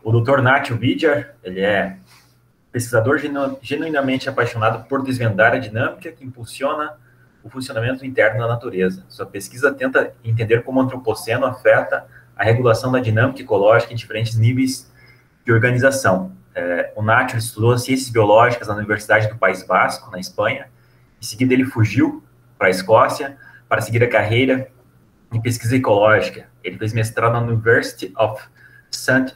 O Dr. Nacho Vidjar, ele é pesquisador genuinamente apaixonado por desvendar a dinâmica que impulsiona o funcionamento interno da natureza. Sua pesquisa tenta entender como o antropoceno afeta a regulação da dinâmica ecológica em diferentes níveis de organização. O Nacho estudou ciências biológicas na Universidade do País Basco, na Espanha. Em seguida, ele fugiu para a Escócia para seguir a carreira em pesquisa ecológica. Ele fez mestrado na University of St.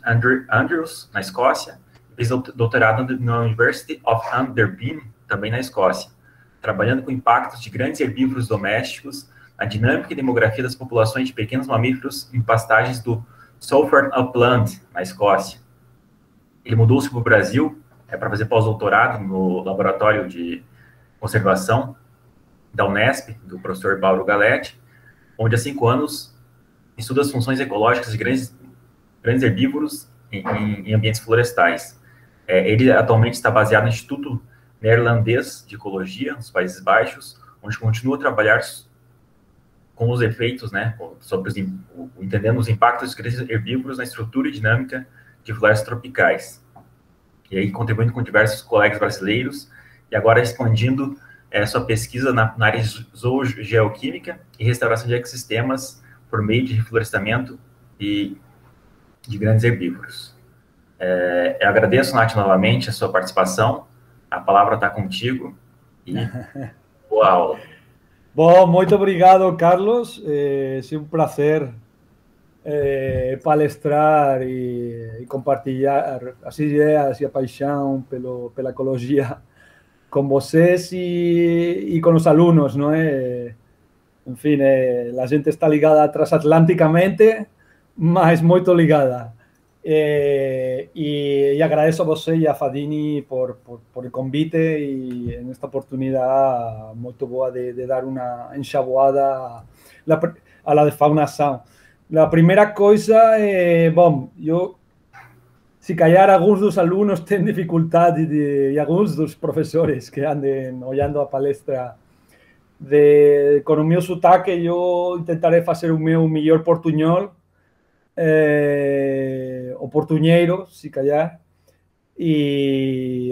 Andrews, na Escócia, e fez doutorado na University of Aberdeen, também na Escócia, trabalhando com impactos de grandes herbívoros domésticos na dinâmica e demografia das populações de pequenos mamíferos em pastagens do Salford Upland, na Escócia. Ele mudou-se para o Brasil para fazer pós-doutorado no Laboratório de Conservação da Unesp, do professor Mauro Galetti, onde há 5 anos estuda as funções ecológicas de grandes herbívoros em ambientes florestais. Ele atualmente está baseado no Instituto Neerlandês de Ecologia, nos Países Baixos, onde continua a trabalhar com os efeitos, entendendo os impactos dos grandes herbívoros na estrutura e dinâmica de florestas tropicais. E aí contribuindo com diversos colegas brasileiros, e agora expandindo sua pesquisa na área de zoogeoquímica e restauração de ecossistemas por meio de reflorestamento e de grandes herbívoros. Eu agradeço, Nath, novamente a sua participação. A palavra está contigo e boa aula. Bom, muito obrigado, Carlos. É um prazer palestrar e compartilhar as ideias e a paixão pela ecologia com vocês e com os alunos, não é? Enfim, a gente está ligada transatlânticamente, mas muito ligada. E agradeço a você e a Fadini por o convite e nesta oportunidade muito boa de dar uma enxaboada a la defaunação. A primeira coisa bom, se calhar alguns dos alunos têm dificuldade e alguns dos professores que andem olhando a palestra com o meu sotaque, eu tentarei fazer o meu melhor portunhol, o portunheiro, se calhar,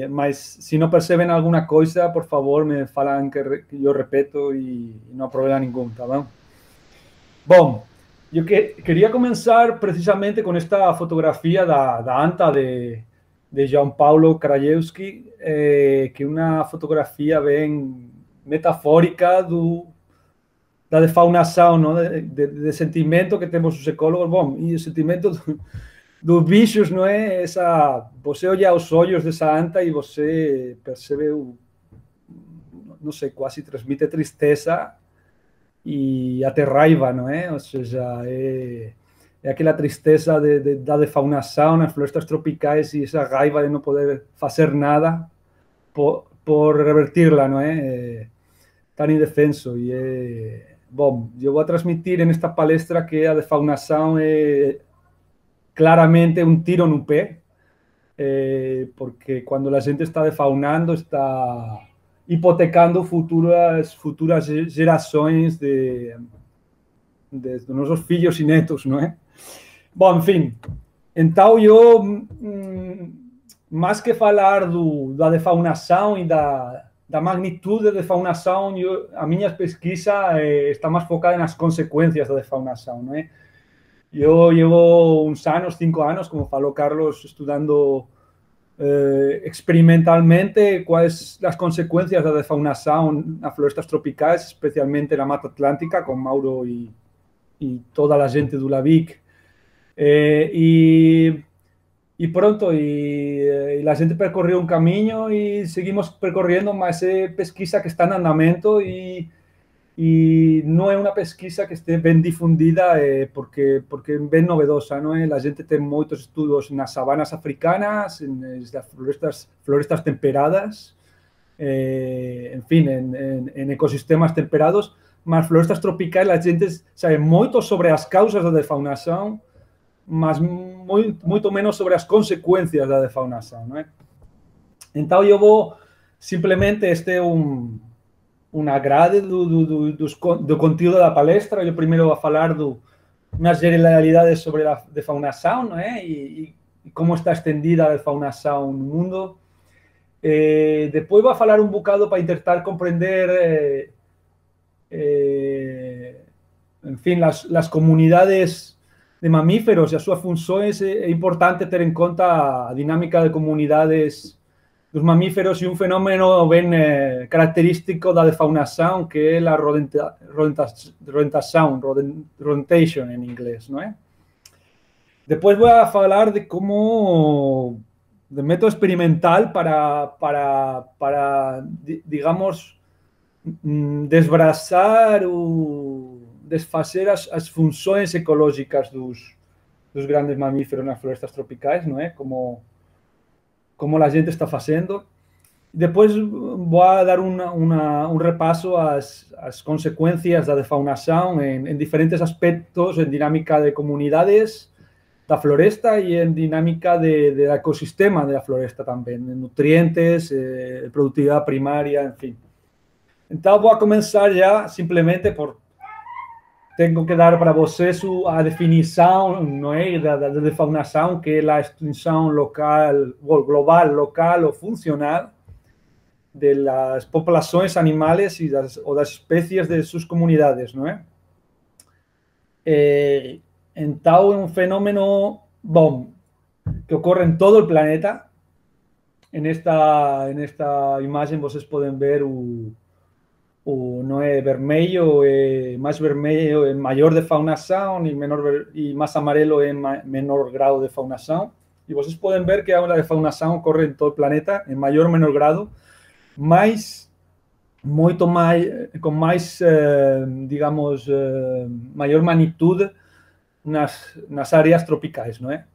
mas se não percebem alguma coisa, por favor, me falam que eu repito e não há problema nenhum, tá bom? Bom, eu queria começar precisamente com esta fotografia da anta de João Paulo Krajewski, que é uma fotografia bem metafórica da defaunação, não? De sentimento que temos os ecólogos. Bom, e o sentimento dos bichos, não é? Você olha os olhos dessa anta e você percebe, não sei, quase transmite tristeza e até raiva, não é? Ou seja, é aquela tristeza da defaunação nas florestas tropicais e essa raiva de não poder fazer nada por revertirla, não é? Tan indefenso. Bom, eu vou transmitir nesta palestra que a defaunação é claramente um tiro no pé, porque quando a gente está defaunando, está hipotecando futuras gerações dos nossos filhos e netos, não é? Bom, enfim, então eu, mais que falar da defaunação e da magnitude da defaunação, a minha pesquisa está mais focada nas consequências da defaunação, não é? Eu llevo uns anos, 5 anos, como falou Carlos, estudando experimentalmente quais as consequências da defaunação nas florestas tropicais, especialmente na Mata Atlântica, com Mauro e toda a gente do LABIC. E pronto, e a gente percorreu um caminho e seguimos percorrendo, mas é pesquisa que está em andamento e não é uma pesquisa que esteja bem difundida, porque é bem novedosa, não é? A gente tem muitos estudos nas savanas africanas, nas florestas temperadas, enfim, em ecossistemas temperados, mas florestas tropicais a gente sabe muito sobre as causas da defaunação, mas muito menos sobre as consequências da defaunação, não é? Então eu vou simplesmente, este é uma grade do conteúdo da palestra. Eu primeiro vou falar unas generalidades sobre la de fauna sound, ¿no? Y cómo está extendida a fauna sound no mundo. Depois vou falar un bocado para intentar comprender, en fin, las comunidades de mamíferos e as súas funções. É importante ter en conta a dinámica de comunidades dos mamíferos e un fenómeno ben característico da de fauna sound, que é a rodentation en inglés, ¿no? Depois vou a falar de como de método experimental para digamos, desbrasar ou desfacer as funções ecológicas dos grandes mamíferos nas florestas tropicais, não é? Como a gente está fazendo. Depois vou a dar um repasso às consequências da defaunação em diferentes aspectos, em dinâmica de comunidades da floresta e em dinâmica do ecossistema da floresta também, nutrientes, produtividade primária, enfim. Então, vou começar já simplesmente por... Tenho que dar para vocês a definição, não é, da defaunação, que é a extinção local, global, local ou funcional das populações animais ou das espécies de suas comunidades, não é? Então, é um fenômeno, bom, que ocorre em todo o planeta. Nesta imagem vocês podem ver o não é vermelho, mais vermelho é maior defaunação e mais amarelo é menor grau de defaunação. E vocês podem ver que a defaunação ocorre em todo o planeta, em maior ou menor grado, mas muito mais, com mais, digamos, maior magnitude nas áreas tropicais, não é?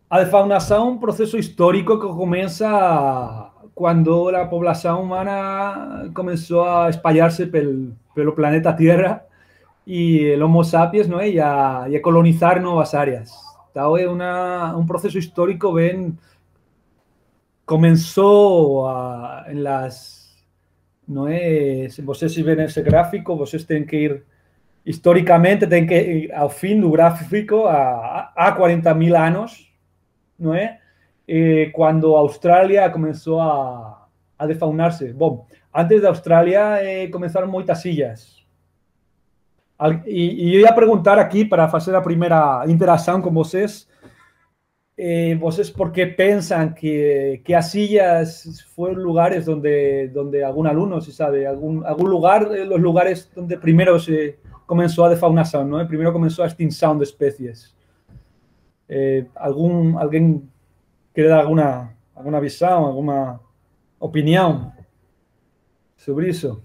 A defaunação é um processo histórico que começa quando a população humana começou a espalhar-se pelo planeta Terra e o Homo sapiens, não é? E a colonizar novas áreas. Então, é um processo histórico bem... Começou em las... Não é? Se vocês verem esse gráfico, vocês têm que ir... Historicamente, têm que ir ao fim do gráfico há 40.000 anos, não é? Quando a Austrália começou a defaunar-se. Bom, antes da Austrália começaram muitas ilhas. E eu ia perguntar aqui, para fazer a primeira interação com vocês, vocês por que pensam que as ilhas foram lugares onde algum aluno, se sabe, algum lugar, os lugares onde primeiro se começou a defaunação, não é? Primeiro começou a extinção de espécies. Alguém quer dar alguma visão, alguma opinião sobre isso?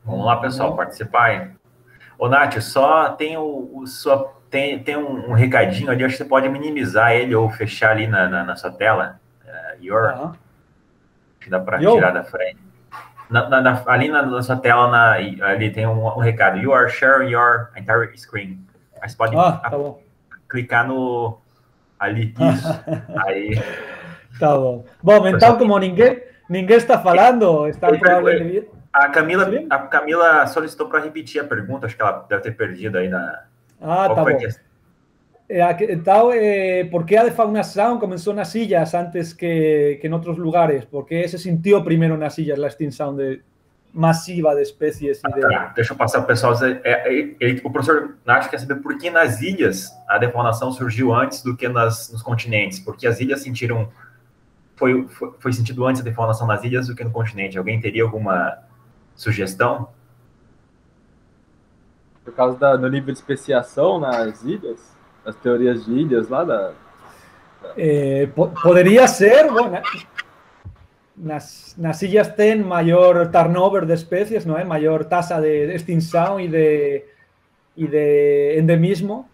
Vamos lá, pessoal, participar aí. Ô, Nath, só tem tem um recadinho ali, acho que você pode minimizar ele ou fechar ali na sua tela. Acho que dá para tirar da frente. Ali na sua tela, ali tem um recado. You are sharing your entire screen. Aí você pode clicar ali. Isso. Aí. Tá bom. Bom, então, como ninguém está falando, está provavelmente... A Camila solicitou para repetir a pergunta, acho que ela deve ter perdido aí na... Tá bom. Então, por que a defaunação começou nas ilhas antes que em outros lugares? Porque se sentiu primeiro nas ilhas a extinção massiva de espécies? Deixa eu passar para o pessoal. O professor Nath quer saber por que nas ilhas a defaunação surgiu antes do que nos continentes. Porque as ilhas sentiram... Foi sentido antes a defaunação nas ilhas do que no continente. Alguém teria alguma sugestão? Por causa do nível de especiação nas ilhas? As teorias de ilhas lá poderia ser, bom, né? Nas ilhas tem maior turnover de espécies, não é? Maior taxa de extinção e de endemismo,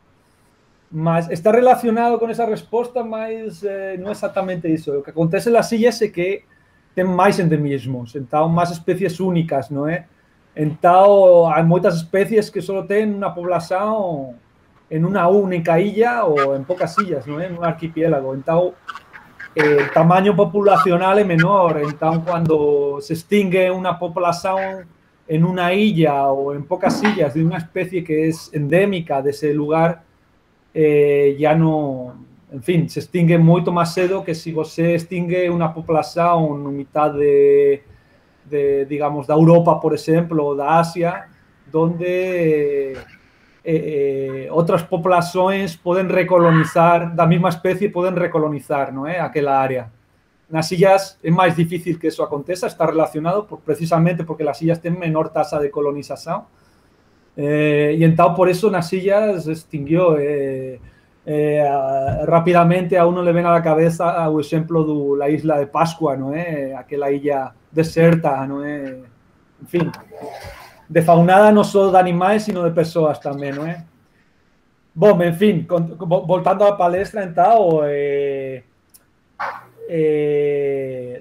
mas está relacionado com essa resposta, mas não é exatamente isso. O que acontece nas ilhas é que tem mais endemismos, então mais espécies únicas, não é? Então, há muitas espécies que só têm uma população em uma única ilha ou em poucas ilhas, não é? Em um arquipiélago. Então, el tamaño populacional es menor. Entonces, cuando se extingue una población en una isla o en pocas illas de una especie que es endémica de ese lugar, ya no, en fin, se extingue mucho más cedo que si você extingue una población en mitad de digamos, de Europa, por ejemplo, o de Asia, donde otras poblaciones pueden recolonizar, la misma especie pueden recolonizar, ¿no? Aquella área. En las illas es más difícil que eso acontezca, está relacionado precisamente porque las illas tienen menor tasa de colonización. Y entonces por eso en las illas se extinguió. Rápidamente a uno le ven a la cabeza el ejemplo de la isla de Pascua, ¿no? Aquella isla deserta, ¿no? En fin, de faunada no solo de animales, sino de personas también, ¿no? Bueno, en fin, voltando a la palestra, entonces,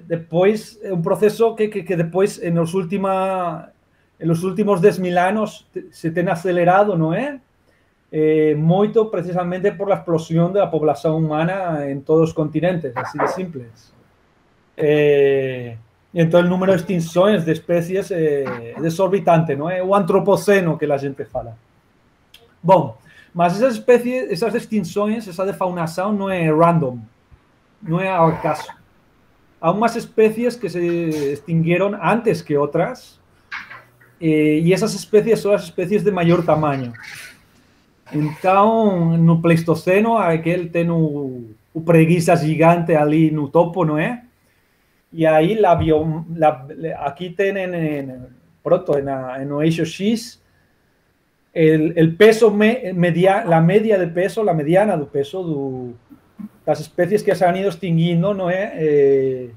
después, un proceso que después en los últimos 10.000 años se tiene acelerado, ¿no? Mucho precisamente por la explosión de la población humana en todos los continentes, así de simples. Y entonces el número de extinciones de especies es desorbitante, ¿no? O antropoceno que la gente fala. Bueno, mas esas especies, esas extinciones, esa defaunación no es random, no es al caso. Hay más especies que se extinguieron antes que otras, y esas especies son las especies de mayor tamaño. Entonces, no Pleistoceno, aquel ten un preguiça gigante ali no topo, ¿no es? Y ahí aquí tienen pronto en el eixo X el peso la media de peso, la mediana de peso de las especies que se han ido extinguiendo, ¿no es?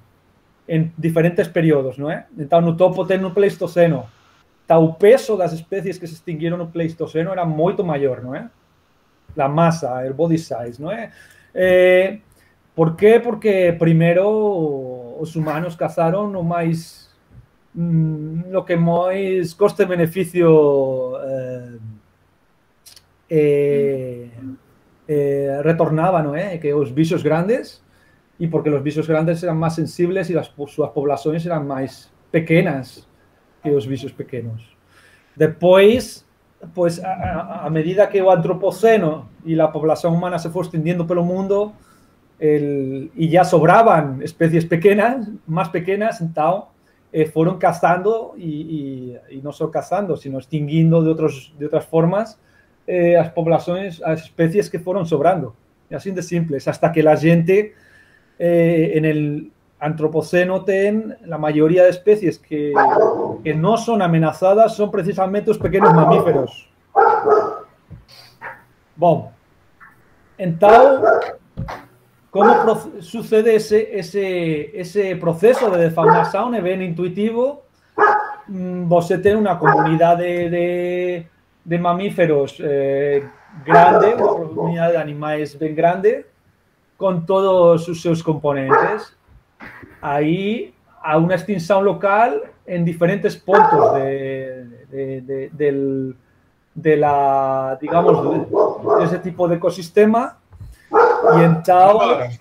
En diferentes periodos, ¿no es? Entonces, no topo ten un Pleistoceno. O peso das especies que se extinguieron no Pleistoceno era moito maior, non é? La masa, el body size, non é? Por qué? Porque primeiro os humanos cazaron o máis lo que máis coste-beneficio retornaba, non é? Que os bichos grandes, e porque os bichos grandes eran máis sensibles e as súas poblações eran máis pequenas que os bichos pequenos. Después, pues a medida que o antropoceno y la población humana se fue extendiendo pelo mundo y ya sobraban especies pequeñas, más pequeñas, entonces fueron cazando y no solo cazando, sino extinguiendo de otras formas las poblaciones, las especies que fueron sobrando. Y así de simples, hasta que la gente en el Antropoceno ten la mayoría de especies que no son amenazadas son precisamente los pequeños mamíferos. Bueno, entonces, ¿cómo sucede ese proceso de defaunación? Es bien intuitivo. Você ten una comunidad de mamíferos grande, una comunidad de animales bien grande, con todos sus componentes. Ahí a una extinción local en diferentes puntos de ese tipo de ecosistema, y entonces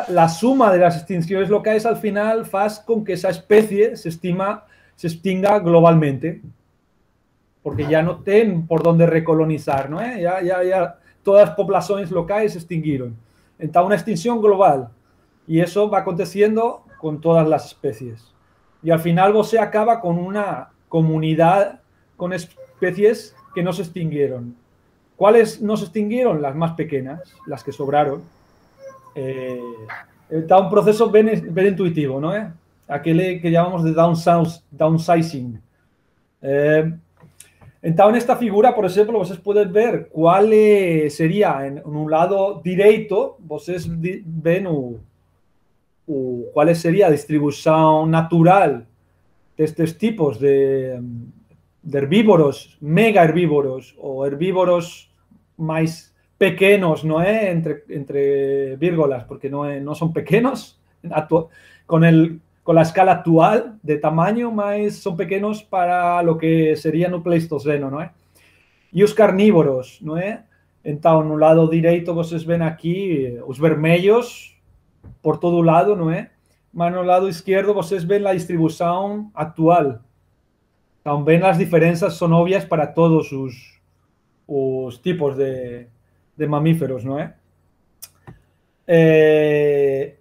la suma de las extinciones locales al final hace con que esa especie se extinga globalmente, porque ya no tienen por dónde recolonizar, ¿no? Ya todas las poblaciones locales se extinguieron. Entonces, una extinción global. Y eso va aconteciendo con todas las especies. Y al final se acaba con una comunidad con especies que no se extinguieron. ¿Cuáles no se extinguieron? Las más pequeñas, las que sobraron. Está un proceso bien intuitivo, ¿no? Aquel que llamamos de downsizing. Entonces, en esta figura, por ejemplo, ustedes pueden ver cuál sería en un lado derecho, ustedes ven cuál sería la distribución natural de estos tipos de herbívoros, mega herbívoros o herbívoros más pequeños, ¿no? Entre vírgulas, porque no son pequeños con la escala actual de tamaño, más son pequeños para lo que sería no Pleistoceno, ¿no? Y los carnívoros, ¿no? Então, no lado direito, vocês veem aqui os vermelhos por todo lado, não é? Mas no lado esquerdo, vocês veem a distribuição atual. Também as diferenças são óbvias para todos os tipos de mamíferos, não é?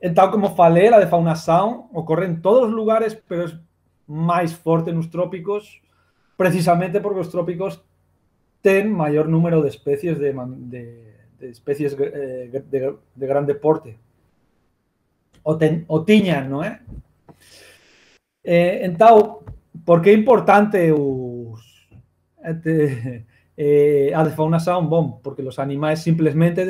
Então, como falei, a defaunação ocorre em todos os lugares, mas é mais forte nos trópicos, precisamente porque os trópicos têm maior número de espécies de espécies de grande porte. Ou tinham, não é? Então, por que é importante a defaunação? Bom, porque os animais simplesmente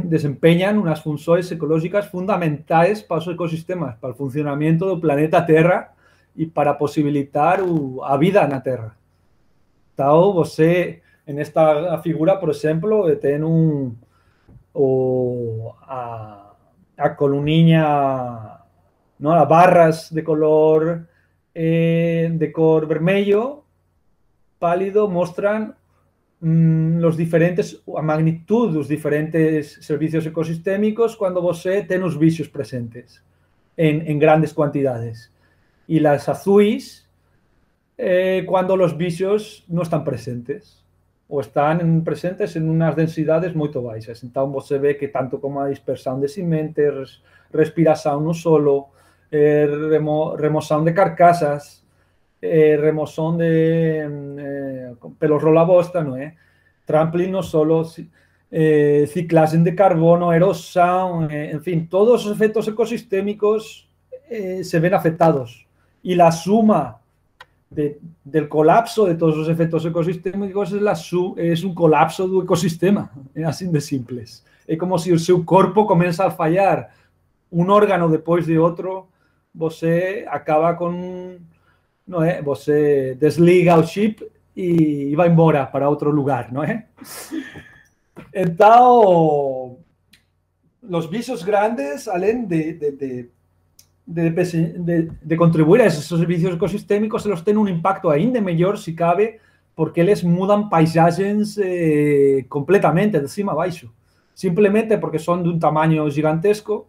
desempenham umas funções ecológicas fundamentais para os ecossistemas, para o funcionamento do planeta Terra e para possibilitar a vida na Terra. Então, você, nesta figura, por exemplo, tem a coluninha, não, as barras de cor vermelho pálido mostram a magnitud dos diferentes servicios ecosistémicos quando você tem os bichos presentes em grandes quantidades. E as azuis quando os bichos não estão presentes ou estão presentes em umas densidades muito baixas. Então, você vê que tanto como a dispersão de sementes, respiração no solo, remoção de carcaças, remoção de pelos rola-bosta, não é? Trampling no solo, ciclagem de carbono, erosão, enfim, todos os efeitos ecossistêmicos se ven afectados. E a suma del colapso de todos os efeitos ecosistémicos é um colapso do ecossistema, é assim de simples. É como se o seu corpo começa a falhar um órgano depois de outro, você acaba com, não é? Você desliga o chip e vai embora para outro lugar, não é? Então, os bichos grandes, além de contribuir a esos servicios ecosistémicos, eles têm um impacto ainda maior, se cabe, porque eles mudam paisagens completamente, de cima a baixo. Simplesmente porque são de um tamanho gigantesco,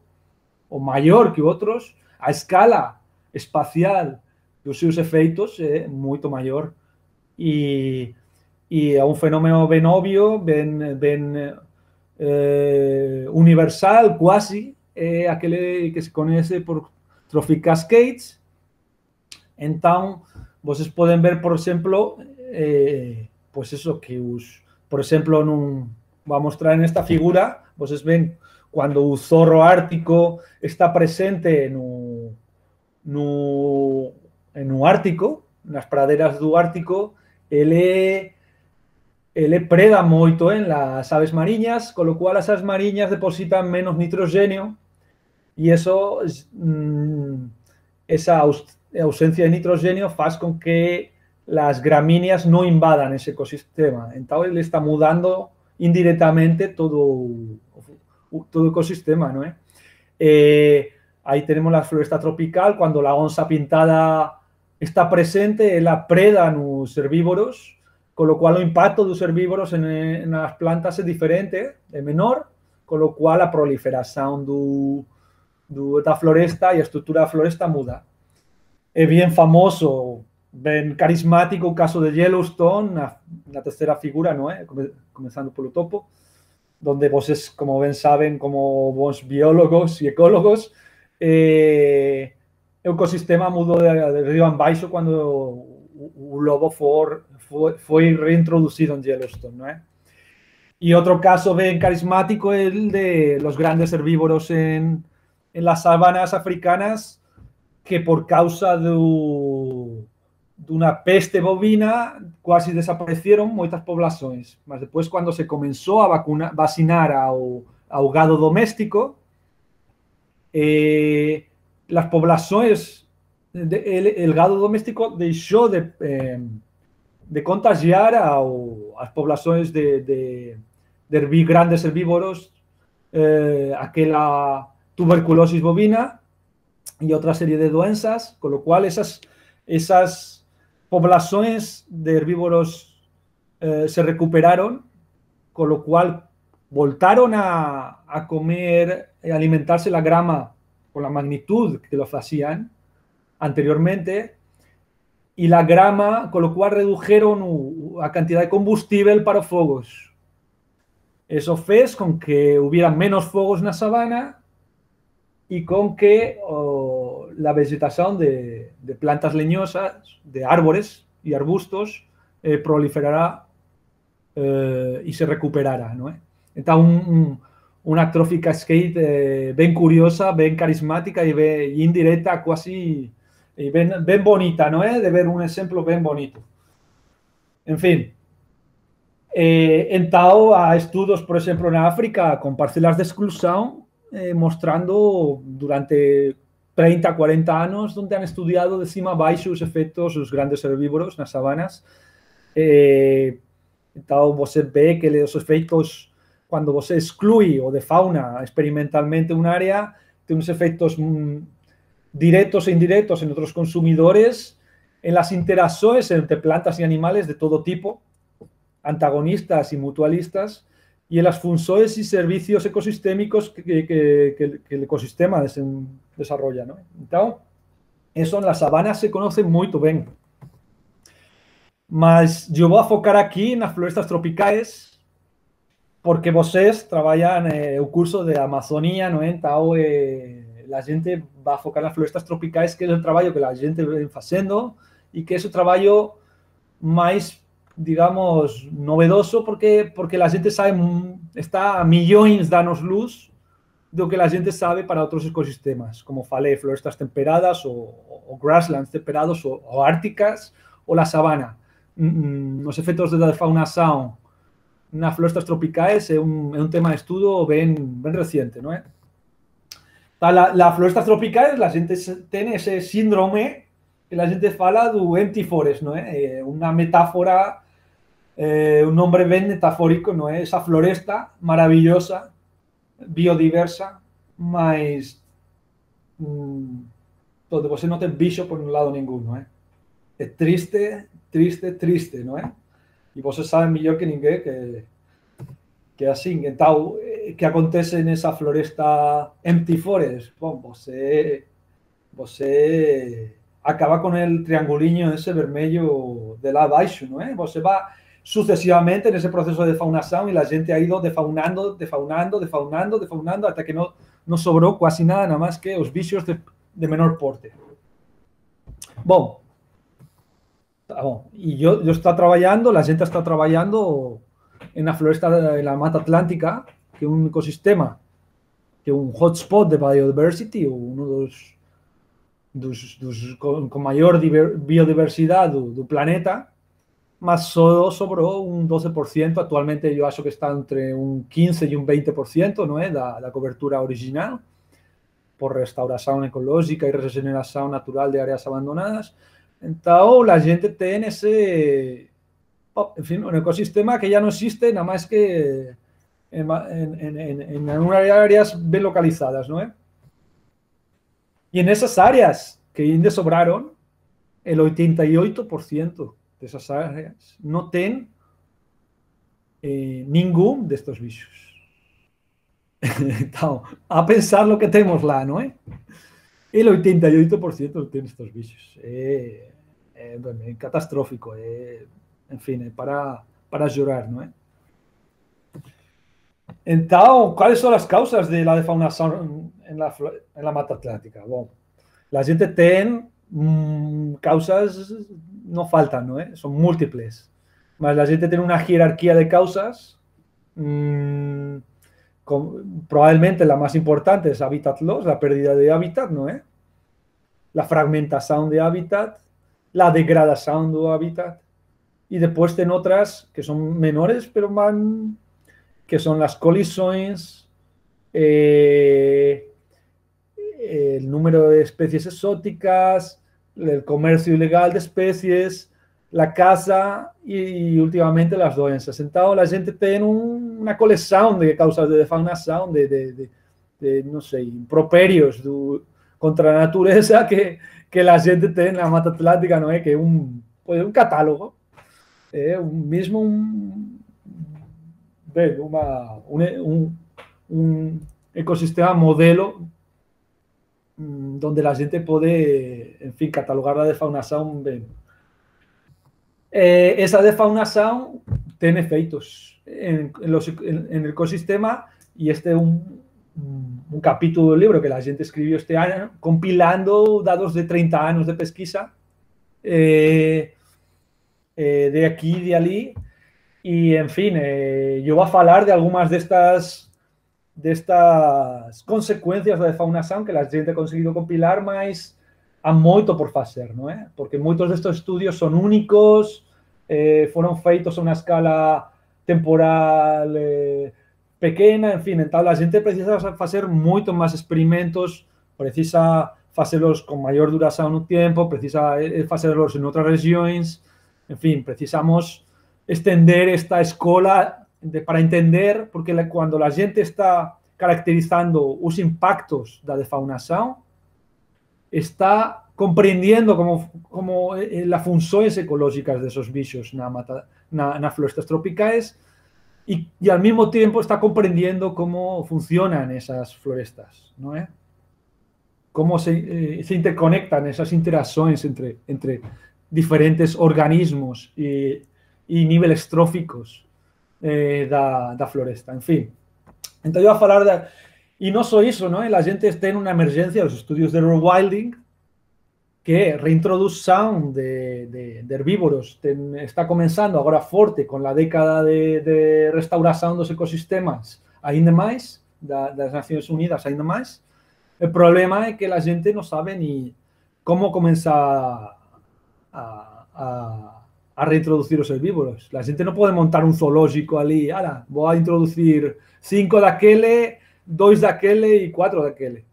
ou maior que outros, a escala espacial dos seus efeitos é muito maior. E é um fenômeno bem óbvio, bem universal, quase, é aquele que se conhece por Trophic Cascades. Então, vocês podem ver, por exemplo, pues eso, que por exemplo, vou mostrar nesta figura, vocês veem quando o zorro ártico está presente no Ártico, nas praderas do Ártico, ele preda moito en las aves mariñas, con lo cual as aves mariñas depositan menos nitrogênio e eso, esa ausencia de nitrogênio faz com que as gramíneas não invadam esse ecossistema. Então, ele está mudando indiretamente todo o ecossistema, não é? Aí temos a floresta tropical, quando a onça pintada está presente, ela preda nos herbívoros, con lo cual o impacto dos herbívoros nas plantas é diferente, é menor, con lo cual a proliferação da floresta e a estrutura da floresta muda. É bem famoso, bem carismático o caso de Yellowstone, na terceira figura, não é? Começando pelo topo, onde vocês, como bem sabem, como bons biólogos e ecólogos, o ecosistema mudou de rio abaixo quando o lobo foi reintroducido em Yellowstone, não é? E outro caso bem carismático é o de los grandes herbívoros en las sabanas africanas, que por causa de uma peste bovina quase desapareceram muitas poblações. Mas depois, quando se começou a vacinar ao gado doméstico, las poblaciones, el gado doméstico deixou de contagiar as poblações de grandes herbívoros, aquela tuberculose bovina e outra serie de doenças, con lo cual esas poblações de herbívoros se recuperaron con lo cual voltaron a comer, alimentarse la grama con la magnitud que lo hacían anteriormente, y la grama, con lo cual redujeron la cantidad de combustible para fuegos. Eso fez con que hubiera menos fuegos en la sabana y con que la vegetación de plantas leñosas, de árboles y arbustos, proliferara y se recuperara, ¿no? Entonces, una trófica skate bien curiosa, bien carismática y indirecta, casi bien bonita, ¿no? De ver un ejemplo bien bonito. En fin, entrado a estudios, por ejemplo, en África, con parcelas de exclusión, mostrando durante 30, 40 años, donde han estudiado de cima a baixo os efectos dos grandes herbívoros nas sabanas. Então, você vê que os efeitos, quando você exclui o de fauna experimentalmente uma área, tem uns efeitos diretos e indiretos en otros consumidores, en las interacciones entre plantas y animales de todo tipo, antagonistas y mutualistas, y en las funciones y servicios ecosistémicos que el ecosistema desarrolla, ¿no? Entonces, eso en las sabanas se conoce muy bien. Mas yo voy a focar aquí en las florestas tropicales, porque vocês trabalham o curso de Amazonía, ¿no? Entonces, la gente va a focar en las florestas tropicales, que es el trabajo que la gente viene haciendo, y que es el trabajo más, digamos, novedoso, porque la gente sabe, está a millones de años luz de lo que la gente sabe para otros ecosistemas, como falei, florestas temperadas o grasslands temperados o árticas o la sabana. Los efectos de la defaunación en las florestas tropicales es un tema de estudio bien reciente, ¿no? Las florestas tropicales, la gente tiene ese síndrome que la gente fala do empty forest, ¿no? Una metáfora, un nombre bien metafórico, ¿no? Esa floresta maravillosa, biodiversa, mas donde você no ten bicho por un lado ninguno, ¿eh? Es triste, triste, triste, ¿no? Y você sabe mejor que ninguém que así. Então, que acontece nessa floresta empty forest? Bom, você acaba con el triangulinho ese vermelho de lá abaixo, ¿no? Você va sucesivamente en ese proceso de defaunación y la gente ha ido defaunando hasta que no sobró casi nada más que los bichos de menor porte. Bueno, y yo está trabajando, la gente está trabajando en la floresta de la Mata Atlántica, que es un ecosistema, que es un hotspot de biodiversity, uno con mayor biodiversidad del planeta, mas solo sobró un 12%, actualmente yo acho que está entre un 15 y un 20%, ¿no? La cobertura original, por restauración ecológica y regeneración natural de áreas abandonadas. Entonces, la gente tiene ese, en fin, un ecosistema que ya no existe, nada más que en unas áreas bien localizadas, ¿no? Y en esas áreas que sobraron, el 88% de esas áreas no tienen ningún de estos bichos. Entonces, a pensar lo que tenemos lá, ¿no? El 88% no tiene estos bichos. Bueno, es catastrófico. En fin, para llorar, ¿no? Entonces, ¿cuáles son las causas de la defaunación en la Mata Atlántica? Bueno, la gente tiene causas, no faltan, ¿no? Son múltiples. Mas la gente tiene una jerarquía de causas. Probablemente la más importante es habitat loss, la pérdida de hábitat, ¿no? La fragmentación de hábitat, la degradación de hábitat, y después tienen otras que son menores, pero que son las colisiones, el número de especies exóticas, el comercio ilegal de especies, la caza y últimamente las doenças. Entonces, la gente tiene una colección de causas de defaunación, de no sé, improperios contra la naturaleza que la gente tiene en la Mata Atlántica, ¿no? Que es un catálogo, un ecosistema modelo donde la gente puede, en fin, catalogar la defaunación bien. Esa defaunación tiene efectos en el ecosistema, y este es un capítulo del libro que la gente escribió este año, compilando datos de 30 años de pesquisa, de aquí y de allí, y en fin, yo voy a hablar de algunas de estas consecuencias da defaunación que la gente ha conseguido compilar, mas há moito por facer, não é? Porque muitos destes estudios son únicos, foron feitos a una escala temporal pequena, en fin, então a gente precisa facer moito máis experimentos, precisa facelos con maior duración no tempo, precisa facelos en outras regiões, en fin, precisamos extender esta escola para entender, porque cuando la gente está caracterizando los impactos de la defaunación, está comprendiendo como las funciones ecológicas de esos bichos en las florestas tropicales, y al mismo tiempo está comprendiendo cómo funcionan esas florestas, ¿no? Cómo se interconectan esas interacciones entre diferentes organismos y niveles tróficos da floresta, en fin. Entonces yo voy a hablar y no solo eso, ¿no? La gente está en una emergencia, los estudios de rewilding, que reintroducción de herbívoros está comenzando ahora fuerte con la década de restauración de los ecosistemas ainda más, de las Naciones Unidas ainda más. El problema es que la gente no sabe ni cómo comenzar a reintroducir los herbívoros. La gente no puede montar un zoológico allí, ahora voy a introducir 5 de aquele, 2 de aquele y 4 de aquele.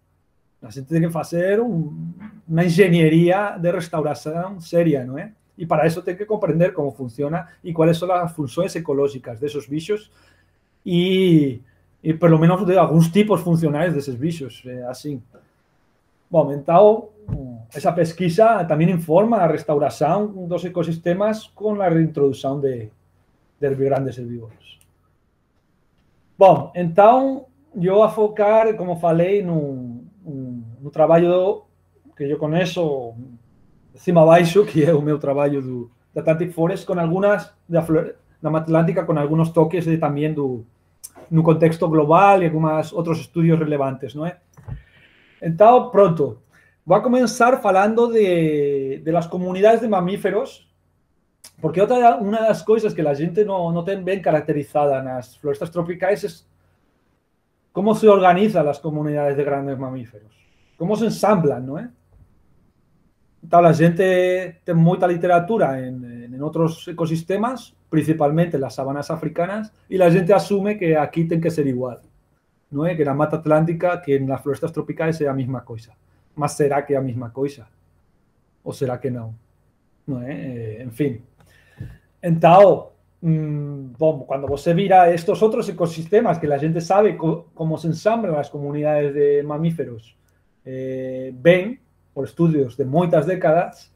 La gente tiene que hacer una ingeniería de restauración seria, ¿no? Y para eso tiene que comprender cómo funciona y cuáles son las funciones ecológicas de esos bichos y por lo menos de algunos tipos funcionales de esos bichos, así. Bueno, entonces, esa pesquisa también informa la restauración de los ecosistemas con la reintroducción de grandes herbívoros. Bueno, entonces, yo voy a focar, como falei, en un trabajo que yo conheço de cima a baixo, que é o meu trabalho do Atlantic Forest, con algunas da Mata Atlántica, con algunos toques también no contexto global y algunos otros estudios relevantes, ¿no? Entonces, pronto, voy a comenzar hablando de las comunidades de mamíferos, porque una de las cosas que la gente no tiene bien caracterizada en las florestas tropicales es cómo se organizan las comunidades de grandes mamíferos, cómo se ensamblan, ¿no? La gente tiene mucha literatura en otros ecosistemas, principalmente en las sabanas africanas, y la gente asume que aquí tiene que ser igual, ¿no? Que en la Mata Atlántica, que en las florestas tropicales es la misma cosa. Mas será que es la misma cosa? ¿O será que no? ¿No? En fin. Entonces, cuando você mira estos otros ecosistemas que la gente sabe cómo se ensamblan las comunidades de mamíferos, ven, por estudios de muchas décadas,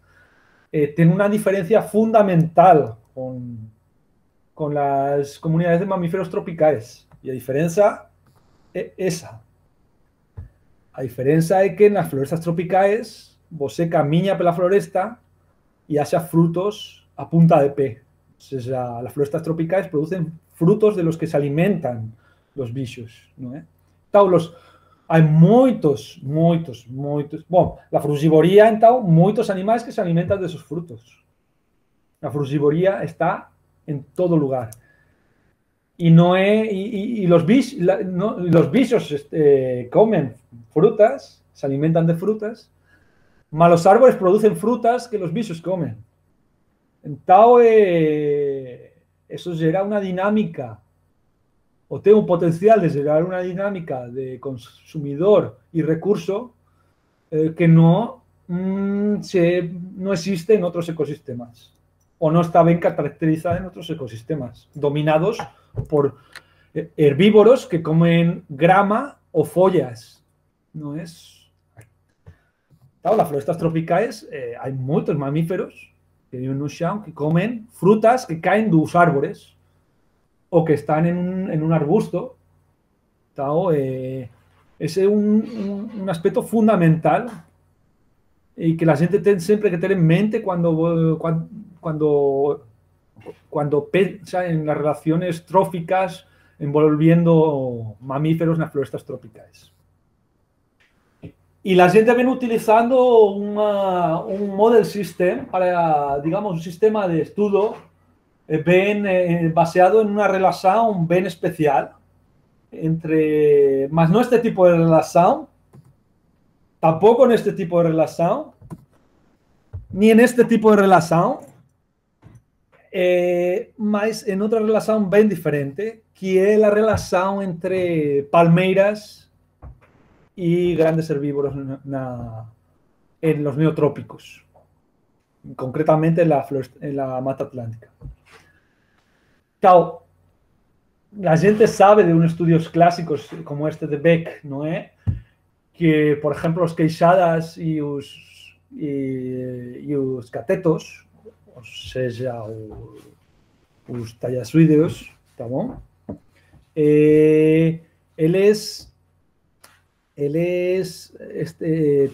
tiene una diferencia fundamental con las comunidades de mamíferos tropicales. Y la diferencia es esa. La diferencia es que en las florestas tropicales você camina por la floresta y hace frutos a punta de pé. O sea, las florestas tropicales producen frutos de los que se alimentan los bichos, ¿no? Entonces, hay muchos. Bueno, la frugivoría, entonces, muchos animales que se alimentan de esos frutos. La frugivoría está en todo lugar. Y los bichos comen frutas, se alimentan de frutas, mas los árboles producen frutas que los bichos comen. Entonces, eso genera una dinámica, o tiene un potencial de generar una dinámica de consumidor y recurso que no existe en otros ecosistemas, o no está bien caracterizada en otros ecosistemas, dominados por herbívoros que comen grama o follas. No es. Claro, las florestas tropicales, hay muchos mamíferos que viven no chão, que comen frutas que caen de los árboles. o que están en un arbusto. Ese es un aspecto fundamental y que la gente tiene siempre que tener en mente cuando piensa en las relaciones tróficas envolviendo mamíferos en las florestas tropicales. Y la gente viene utilizando un model system para, digamos, un sistema de estudio basado en una relación bien especial más no este tipo de relación, tampoco en este tipo de relación, ni en este tipo de relación, más en otra relación bien diferente, que es la relación entre palmeiras y grandes herbívoros en los neotrópicos, concretamente en la mata atlántica. Claro, la gente sabe de unos estudios clásicos como este de Beck, ¿no es? Que, por ejemplo, los queixadas y los catetos, o sea, los tallasuídeos, ¿está bom? Tiene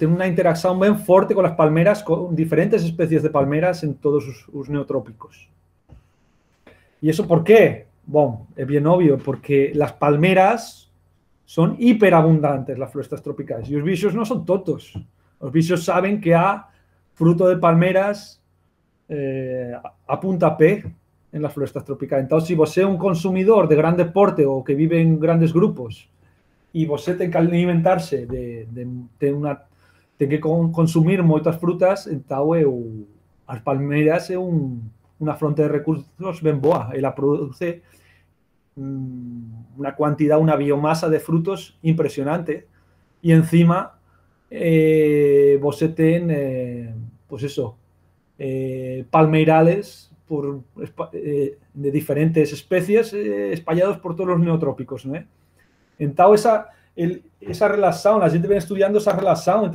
una interacción bien fuerte con las palmeras, con diferentes especies de palmeras en todos los neotrópicos. ¿Y eso por qué? Bueno, es bien obvio, porque las palmeras son hiperabundantes, las florestas tropicales, y los bichos no son tontos. Los bichos saben que hay fruto de palmeras a punta P en las florestas tropicales. Entonces, si vos eres un consumidor de gran porte o que vive en grandes grupos y vos tiene que alimentarse tiene que consumir muchas frutas, entonces las palmeras es una fuente de recursos ben boa. Ella produce una cantidad, una biomasa de frutos impresionante, y encima vos ten, pues eso, palmeirales de diferentes especies espallados por todos los neotrópicos, ¿no? Entonces esa relación, la gente viene estudiando esa relación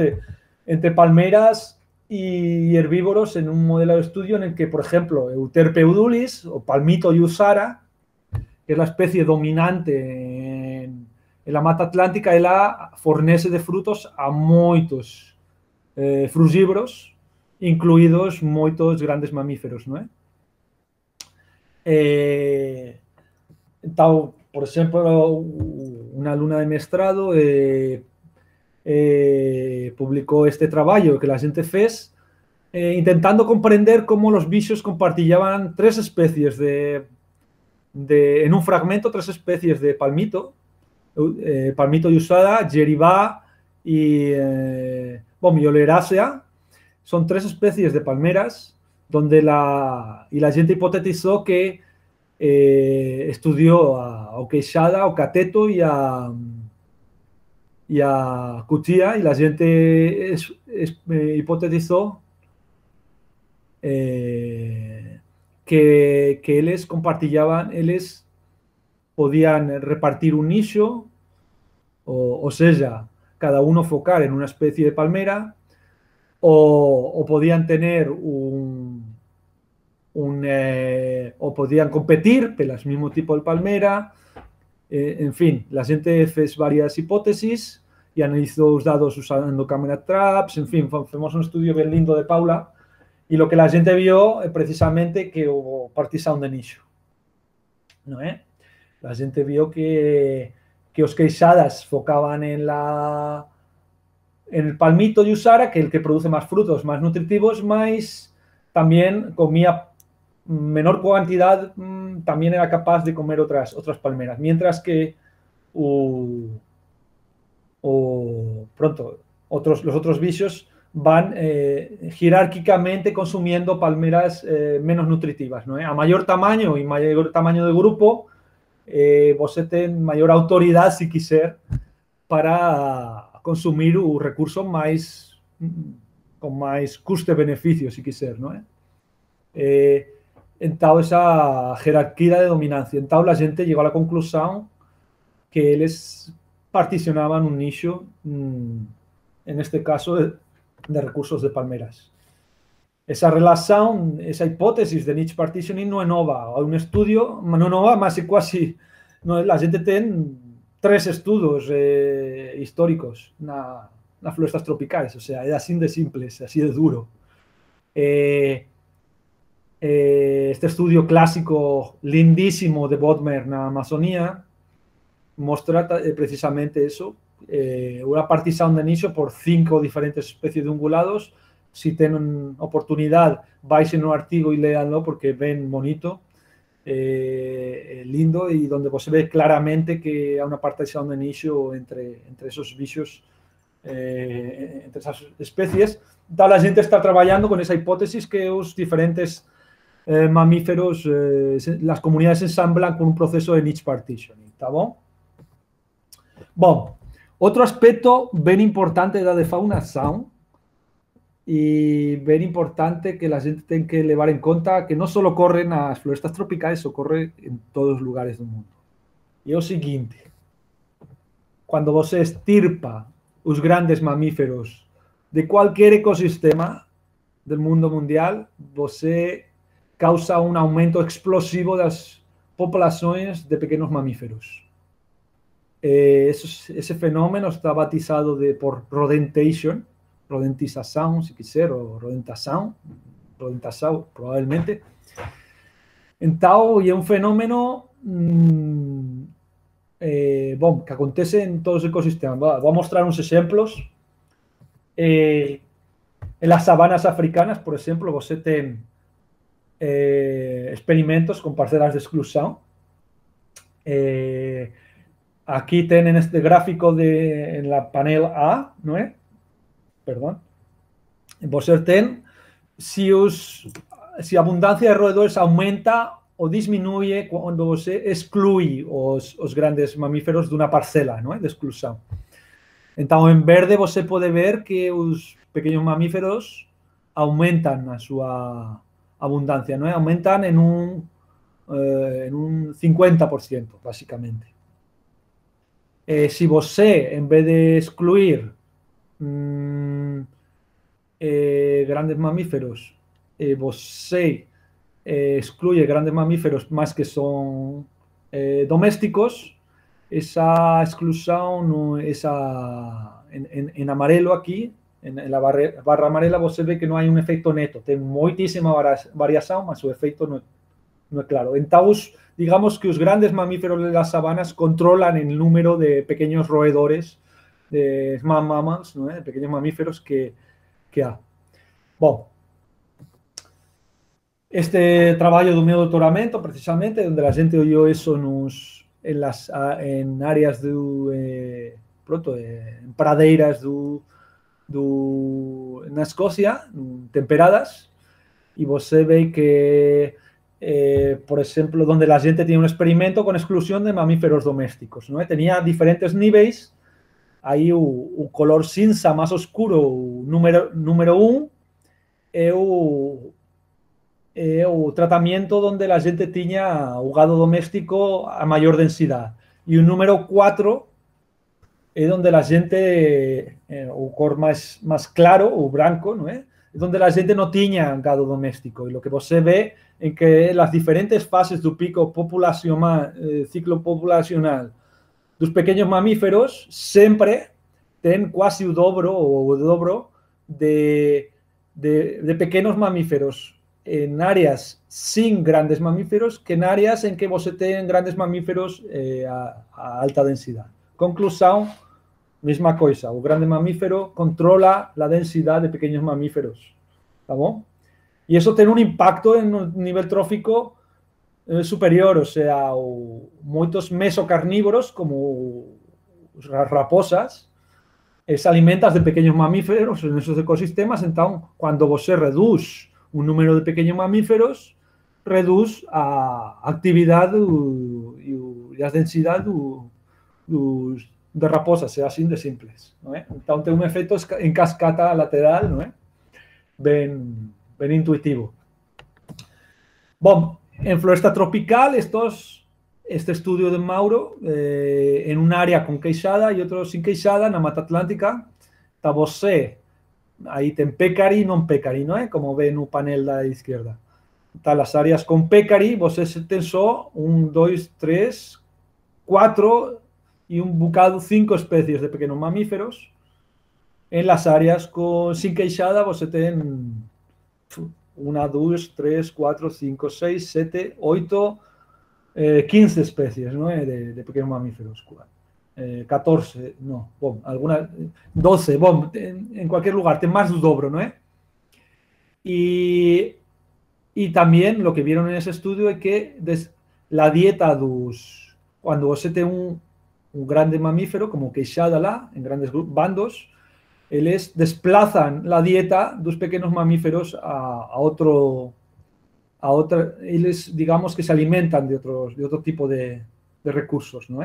entre palmeras y herbívoros en un modelo de estudio en el que, por ejemplo, Euterpe udulis o Palmito yusara, que es la especie dominante en la mata atlántica, ela fornece de frutos a moitos frugívoros, incluídos moitos grandes mamíferos, non é? Então, por exemplo, unha alumna de mestrado publicó este traballo que la gente fez intentando comprender cómo los bichos compartillaban tres especies en un fragmento, tres especies de palmito, Palmito yusara, Jeribá y Bomioleracea. Son tres especies de palmeras donde la gente hipotetizó que estudió a queixada, a cateto y a cuchilla, y la gente hipotetizó que ellos compartillaban, ellos podían repartir un nicho, o sea, cada uno focar en una especie de palmera, o podían tener o podían competir por el mismo tipo de palmera. En fin, la gente fez varias hipótesis y analizó los datos usando camera traps. En fin, hicimos un estudio bien lindo de Paula, y lo que la gente vio es precisamente que hubo partición de nicho, ¿no es? La gente vio que los queixadas focaban en el palmito yusara, que es el que produce más frutos, más nutritivos, más también comía menor cantidad, también era capaz de comer otras palmeras, mientras que los otros bichos van jerárquicamente consumiendo palmeras menos nutritivas, ¿no? A mayor tamaño y mayor tamaño de grupo, vos ten mayor autoridad, si quiser, para consumir un recurso con más coste-beneficio, si quiser, ¿no? Entonces, esa jerarquía de dominancia. Entonces, la gente llegó a la conclusión que ellos particionaban un nicho, en este caso, de recursos de palmeras. essa relação, essa hipótese de niche partitioning não é nova. Há um estudo, não é nova, mas é quase... A gente tem 3 estudos históricos nas florestas tropicais, ou seja, é assim de simples, assim de duro. Este estudio clásico lindísimo de Bodmer na Amazonía mostra precisamente eso, una partición de nicho por 5 diferentes especies de ungulados. Si tienen oportunidad, vais en un artículo y léanlo porque ven bonito, lindo, y donde se ve claramente que hay una partición de nicho entre esos bichos, entre esas especies. La gente está trabajando con esa hipótesis que los diferentes mamíferos, las comunidades se ensamblan con un proceso de niche partitioning, ¿está bien? Bom, outro aspecto bem importante da defaunação e bem importante que a gente tem que levar em conta que não só ocorre nas florestas tropicais, ocorre em todos os lugares do mundo. E é o seguinte, quando você extirpa os grandes mamíferos de qualquer ecossistema do mundo mundial, você causa um aumento explosivo das populações de pequenos mamíferos. Ese fenómeno está batizado por rodentización, si quisiera, o rodentação, probablemente. Então, é um fenómeno bom, que acontece en todos os ecosistemas. Vou mostrar uns exemplos. En las sabanas africanas, por exemplo, você tem experimentos con parcelas de exclusión. Aquí tienen este gráfico en la panel A, ¿no es? Perdón. Você ten si a abundancia de roedores aumenta o disminuye cuando você excluye os grandes mamíferos de una parcela, ¿no? De exclusión. Entonces, en verde você puede ver que os pequeños mamíferos aumentan a su abundancia, ¿no? Aumentan en un 50%, básicamente. Si você, en vez de excluir grandes mamíferos, você excluye grandes mamíferos más que son domésticos, esa exclusión, en amarelo aquí, en la barra amarela, você ve que no hay un efecto neto. Tiene muchísima variación, mas su efecto no es claro. Entonces, digamos que los grandes mamíferos de las sabanas controlan el número de pequeños roedores, de small mammals, ¿no? De pequeños mamíferos que hay. Bueno, este trabajo de mi doutoramento, precisamente, donde la gente oyó eso en áreas en pradeiras na Escocia, temperadas, y você ve que por ejemplo, donde la gente tiene un experimento con exclusión de mamíferos domésticos, ¿no? Tenía diferentes niveles, ahí un color cinza más oscuro, número 1, o tratamiento donde la gente tenía un gado doméstico a mayor densidad, y un número 4 es donde la gente, o color más claro, o blanco, ¿no? Es donde la gente no tenía gado doméstico, y lo que você ve en que las diferentes fases del pico ciclo populacional dos pequeños mamíferos siempre tienen casi el dobro de pequeños mamíferos en áreas sin grandes mamíferos que en áreas en que você ten grandes mamíferos a alta densidad. Conclusión, misma cosa, o grande mamífero controla la densidad de pequeños mamíferos. ¿Está bien? Y eso tiene un impacto en un nivel trófico superior, o sea, muchos mesocarnívoros, como las raposas, se alimentan de pequeños mamíferos en esos ecosistemas. Entonces, cuando você reduz un número de pequeños mamíferos, reduz a actividad y la densidad de raposas, sea así de simples, ¿no? Entonces, tiene un efecto en cascata lateral, ¿no? Bien intuitivo. Bueno, en floresta tropical, este estudio de Mauro, en un área con queixada y otro sin queixada, en la Mata Atlántica, está você ahí ten pecari y non pecari, ¿no? Como ve no panel da izquierda. Tal las áreas con pecari, vocês ten só 1, 2, 3, 4 y un bocado 5 especies de pequeños mamíferos. En las áreas sin queixada, você ten 1, 2, 3, 4, 5, 6, 7, 8, 15 especies, ¿no? de pequeños mamíferos. 14, no, bom, algunas, 12, bom, en cualquier lugar, ten más del dobro, ¿no? Y también lo que vieron en ese estudio es que la dieta cuando você ten un grande mamífero, como queixada lá, en grandes bandos, ellos desplazan la dieta de los pequeños mamíferos a otra, ellos digamos que se alimentan de otro tipo de recursos, ¿no?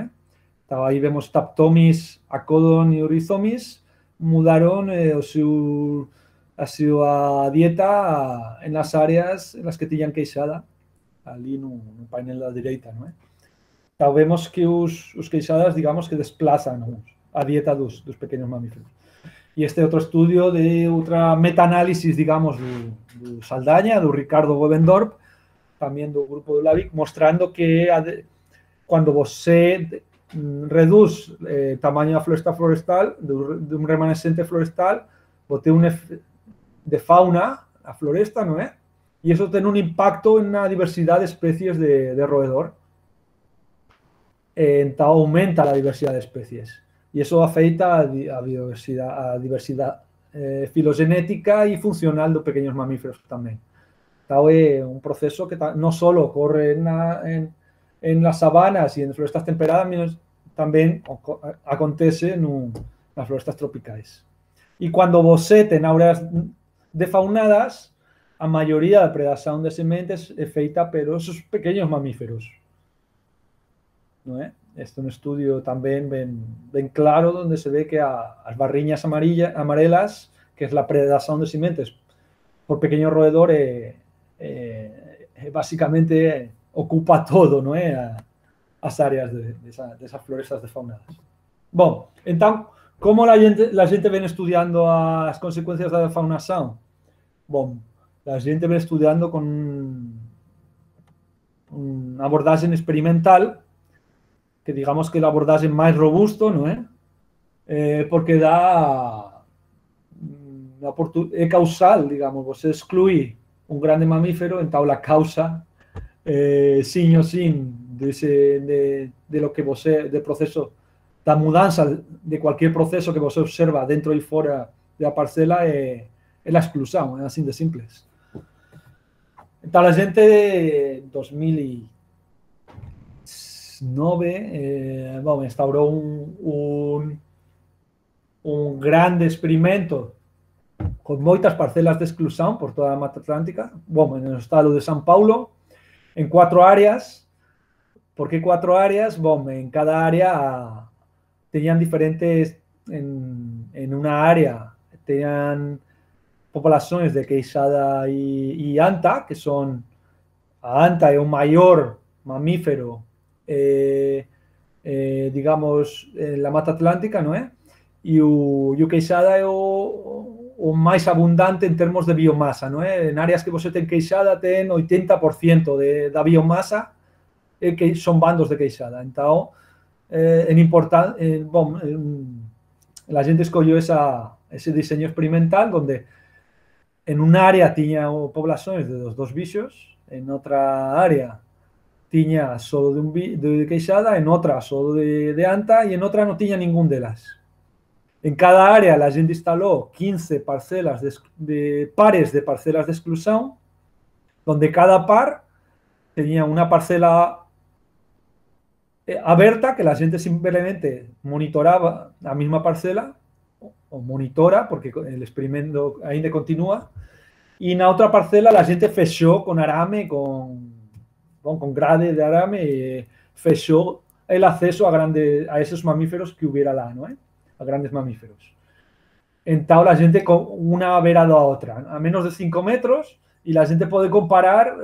Ahí vemos Taptomis, Acodon y Oryzomis mudaron a su dieta en las áreas en las que tenían queixada, allí en un painel a la derecha, ¿no? Vemos que los queixadas, digamos que desplazan a dieta de los pequeños mamíferos. Y este otro estudio de otra meta-análisis, digamos, de Saldaña, de Ricardo Webendorp, también del grupo de LAVIC, mostrando que cuando você reduz tamaño de floresta florestal, de un remanescente florestal, bote un de fauna a floresta, ¿no? Y eso tiene un impacto en la diversidad de especies de roedor. Aumenta la diversidad de especies. Y eso afecta a diversidad filogenética y funcional de pequeños mamíferos también. Es un proceso que no solo ocurre en las sabanas y en florestas temperadas, también acontece en las florestas tropicales. Y cuando você ten áreas defaunadas, a mayoría de predación de sementes es feita por esos pequeños mamíferos, ¿no? Este es un estudio también bien claro donde se ve que las barriñas amarelas, que es la predación de sementes por pequeños roedores, básicamente ocupa todo, ¿no? Las áreas de esas florestas defaunadas. Bueno, entonces, ¿cómo la gente viene estudiando las consecuencias de la defaunación? Bueno, la gente viene estudiando con un abordaje experimental, que digamos que el abordaje más robusto, ¿no? Porque es causal, digamos, vos excluye un grande mamífero, entonces la causa sin o sin de lo que você, del proceso, la mudanza de cualquier proceso que você observa dentro y fuera de la parcela es la exclusión, es así de simples. Entonces la gente de 2009 instauró un grande experimento con muchas parcelas de exclusión por toda la Mata Atlántica, en el estado de São Paulo, en 4 áreas. ¿Por qué 4 áreas? En cada área tenían diferentes, en una área tenían poblaciones de queixada y anta, que son, a anta es un mayor mamífero, digamos, en la Mata Atlántica, ¿no? Y o queixada es o más abundante en términos de biomasa, ¿no? En áreas que você ten queixada ten 80% da biomasa que son bandos de queixada. Entonces, la gente escogió ese diseño experimental donde en un área tenía poblaciones de los dos bichos, en otra área tenía solo de queixada, en otra solo de anta y en otra no tenía ningún de las. En cada área la gente instaló 15 parcelas pares de parcelas de exclusión, donde cada par tenía una parcela abierta que la gente simplemente monitoraba la misma parcela, o monitora, porque el experimento ainda continúa, y en la otra parcela la gente fechó con arame, con grade de arame, fechó el acceso a esos mamíferos que hubiera lá, ¿no? A grandes mamíferos. Entonces la gente una verado a otra, a menos de 5 metros, y la gente puede comparar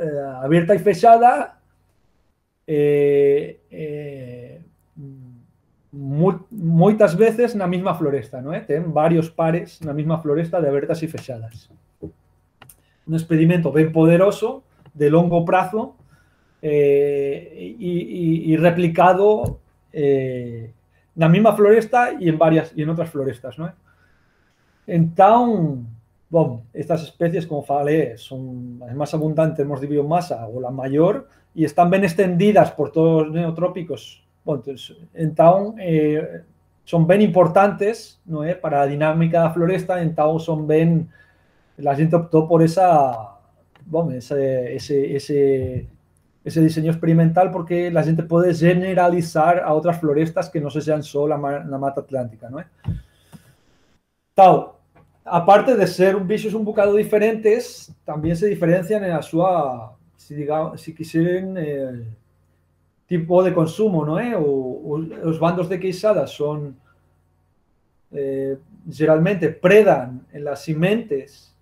abierta y fechada muchas veces na mesma floresta, non é? Ten varios pares na mesma floresta de abertas e fechadas. Un experimento ben poderoso, de longo prazo, y replicado na mesma floresta e en outras florestas, non é? Entón, bom, estas especies, como falei, son as máis abundantes en termos de biomasa, ou la maior, e están ben extendidas por todos os neotrópicos. Bom, entón, son ben importantes, non é, para a dinámica da floresta, entón son ben, la xente optou por ese diseño experimental, porque la gente pode generalizar a outras florestas que non se sean só na Mata Atlántica, non é? Tal, aparte de ser bichos un bocado diferentes, también se diferencian en la súa, si quisieran, tipo de consumo, ¿no? Os bandos de queixadas son, generalmente predan en las sementes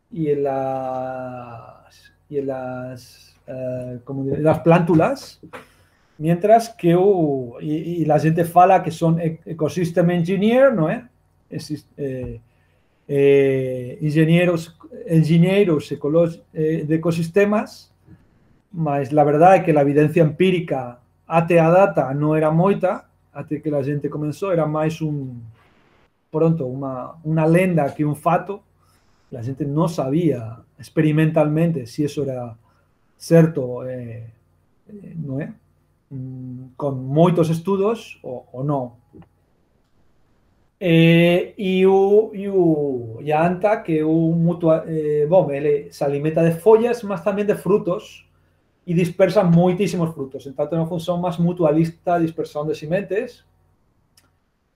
y en las plántulas, mientras que la gente fala que son ecosystem engineer, ¿no? Engenheiros de ecosistemas, mas la verdad é que a evidencia empírica até a data non era moita, até que a gente comenzou, era máis unha lenda que un fato. A gente non sabía experimentalmente se eso era certo, non é? Con moitos estudos ou non. E a anta, que ele se alimenta de follas, mas tamén de frutos, e dispersa moitísimos frutos. Entón, ten unha función máis mutualista, dispersión de sementes,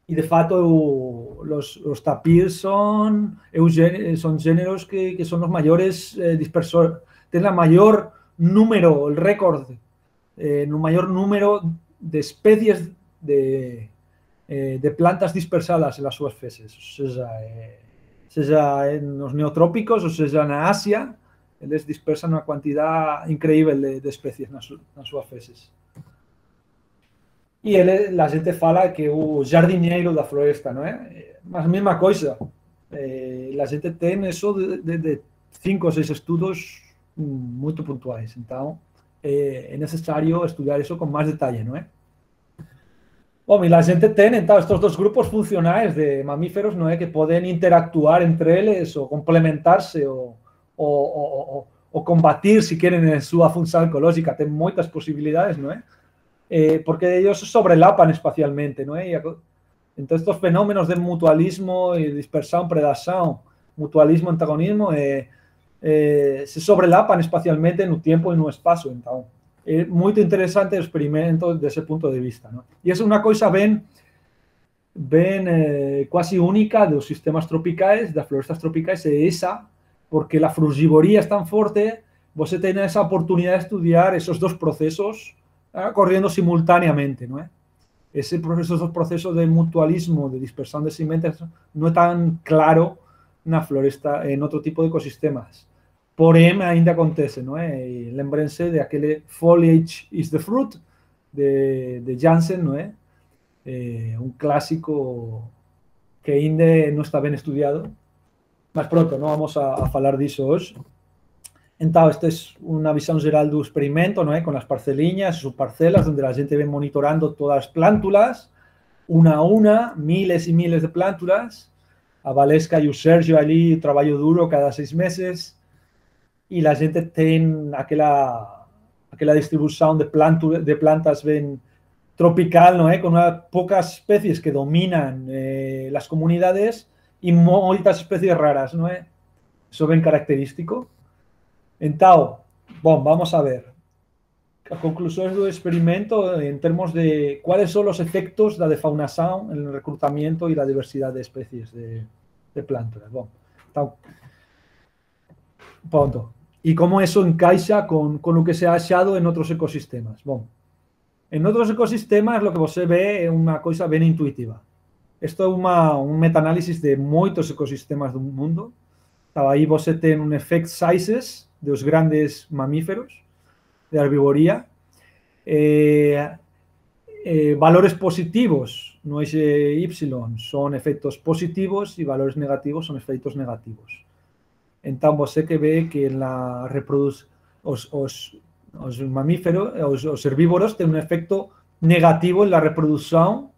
e de fato os tapirs son géneros que son os maiores dispersores, ten a maior número, el récord, no maior número de especies de plantas dispersadas en las súas feces, seja nos neotrópicos ou seja na Asia, eles dispersan unha cantidad increíble de especies nas súas feces. E a gente fala que o jardineiro da floresta, non é? Mas a mesma coisa, a gente ten eso de 5 ou 6 estudos moito puntuais, então é necesario estudar eso con máis detalle, non é? Bom, e a gente ten, então, estes dos grupos funcionais de mamíferos, non é, que poden interactuar entre eles ou complementarse ou combatir, se queren, en súa función ecológica. Ten moitas posibilidades, non é? Porque ellos sobrelapan espacialmente, non é? Entón, estes fenómenos de mutualismo e dispersión, predación, mutualismo, antagonismo, se sobrelapan espacialmente no tempo e no espacio, entón. É moito interesante o experimento dese punto de vista, non? E é unha coisa ben quasi única dos sistemas tropicais, das florestas tropicais, é esa, porque a frugivoría é tan forte, você ten esa oportunidade de estudiar esos dos procesos correndo simultáneamente, non é? Esos procesos de mutualismo, de dispersión de sementes, non é tan claro na floresta, en outro tipo de ecosistemas. Porém, ainda acontece, non é? E lembrense de aquele Foliage is the Fruit, de Jansen, non é? Un clásico que ainda non está ben estudiado, mas pronto, non vamos a falar disso hoxe. Entón, esta é unha visión geral do experimento, non é? Con as parceliñas, subparcelas, onde a gente ven monitorando todas as plántulas, unha a unha, miles e miles de plántulas. A Valesca e o Sergio ali, traballo duro cada 6 meses, e a gente ten aquela distribución de plantas ben tropical, non é? Con poucas especies que dominan as comunidades e moitas especies raras, non é? Iso ben característico. Entón, bom, vamos a ver as conclusións do experimento en termos de cuáles son os efectos da defaunación en el reclutamiento e a diversidade de especies de plántulas. Bom, entón, punto. E como eso encaixa con o que se ha achado en outros ecosistemas. Bom, en outros ecosistemas lo que você ve é unha coisa ben intuitiva. Isto é un meta-análisis de moitos ecosistemas do mundo. Aí você ten un effect sizes dos grandes mamíferos de herbivoría. valores positivos no es y, son efectos positivos y valores negativos son efectos negativos. Entonces, você que ve que en la os mamíferos, os herbívoros tienen un efecto negativo en la reproducción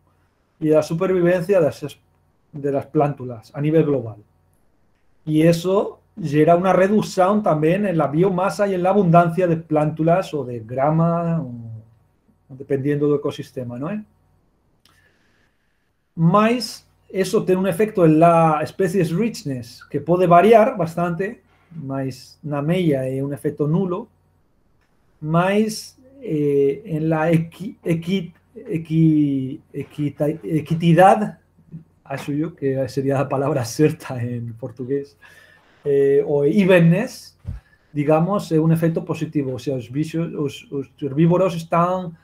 y la supervivencia de las plántulas a nivel global. Y eso genera una reducción también en la biomasa y en la abundancia de plántulas o de grama, dependiendo del ecosistema, ¿no? Mas eso tiene un efecto en la species richness que puede variar bastante, mas na media es un efecto nulo, mas en la equidad, acho yo, que sería la palabra certa en portugués, o evenness, digamos, es un efecto positivo. O sea, los herbívoros están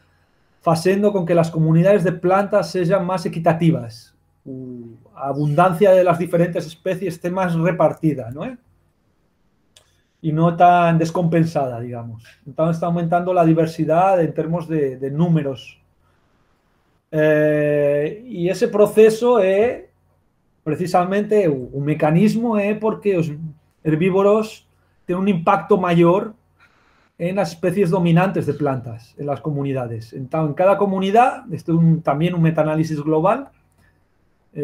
haciendo con que las comunidades de plantas sean más equitativas. La abundancia de las diferentes especies esté más repartida, ¿no? Y no tan descompensada, digamos. Entonces está aumentando la diversidad en términos de números. Y ese proceso es precisamente un mecanismo porque los herbívoros tienen un impacto mayor en las especies dominantes de plantas, en las comunidades. Entonces, en cada comunidad, esto es también un metaanálisis global,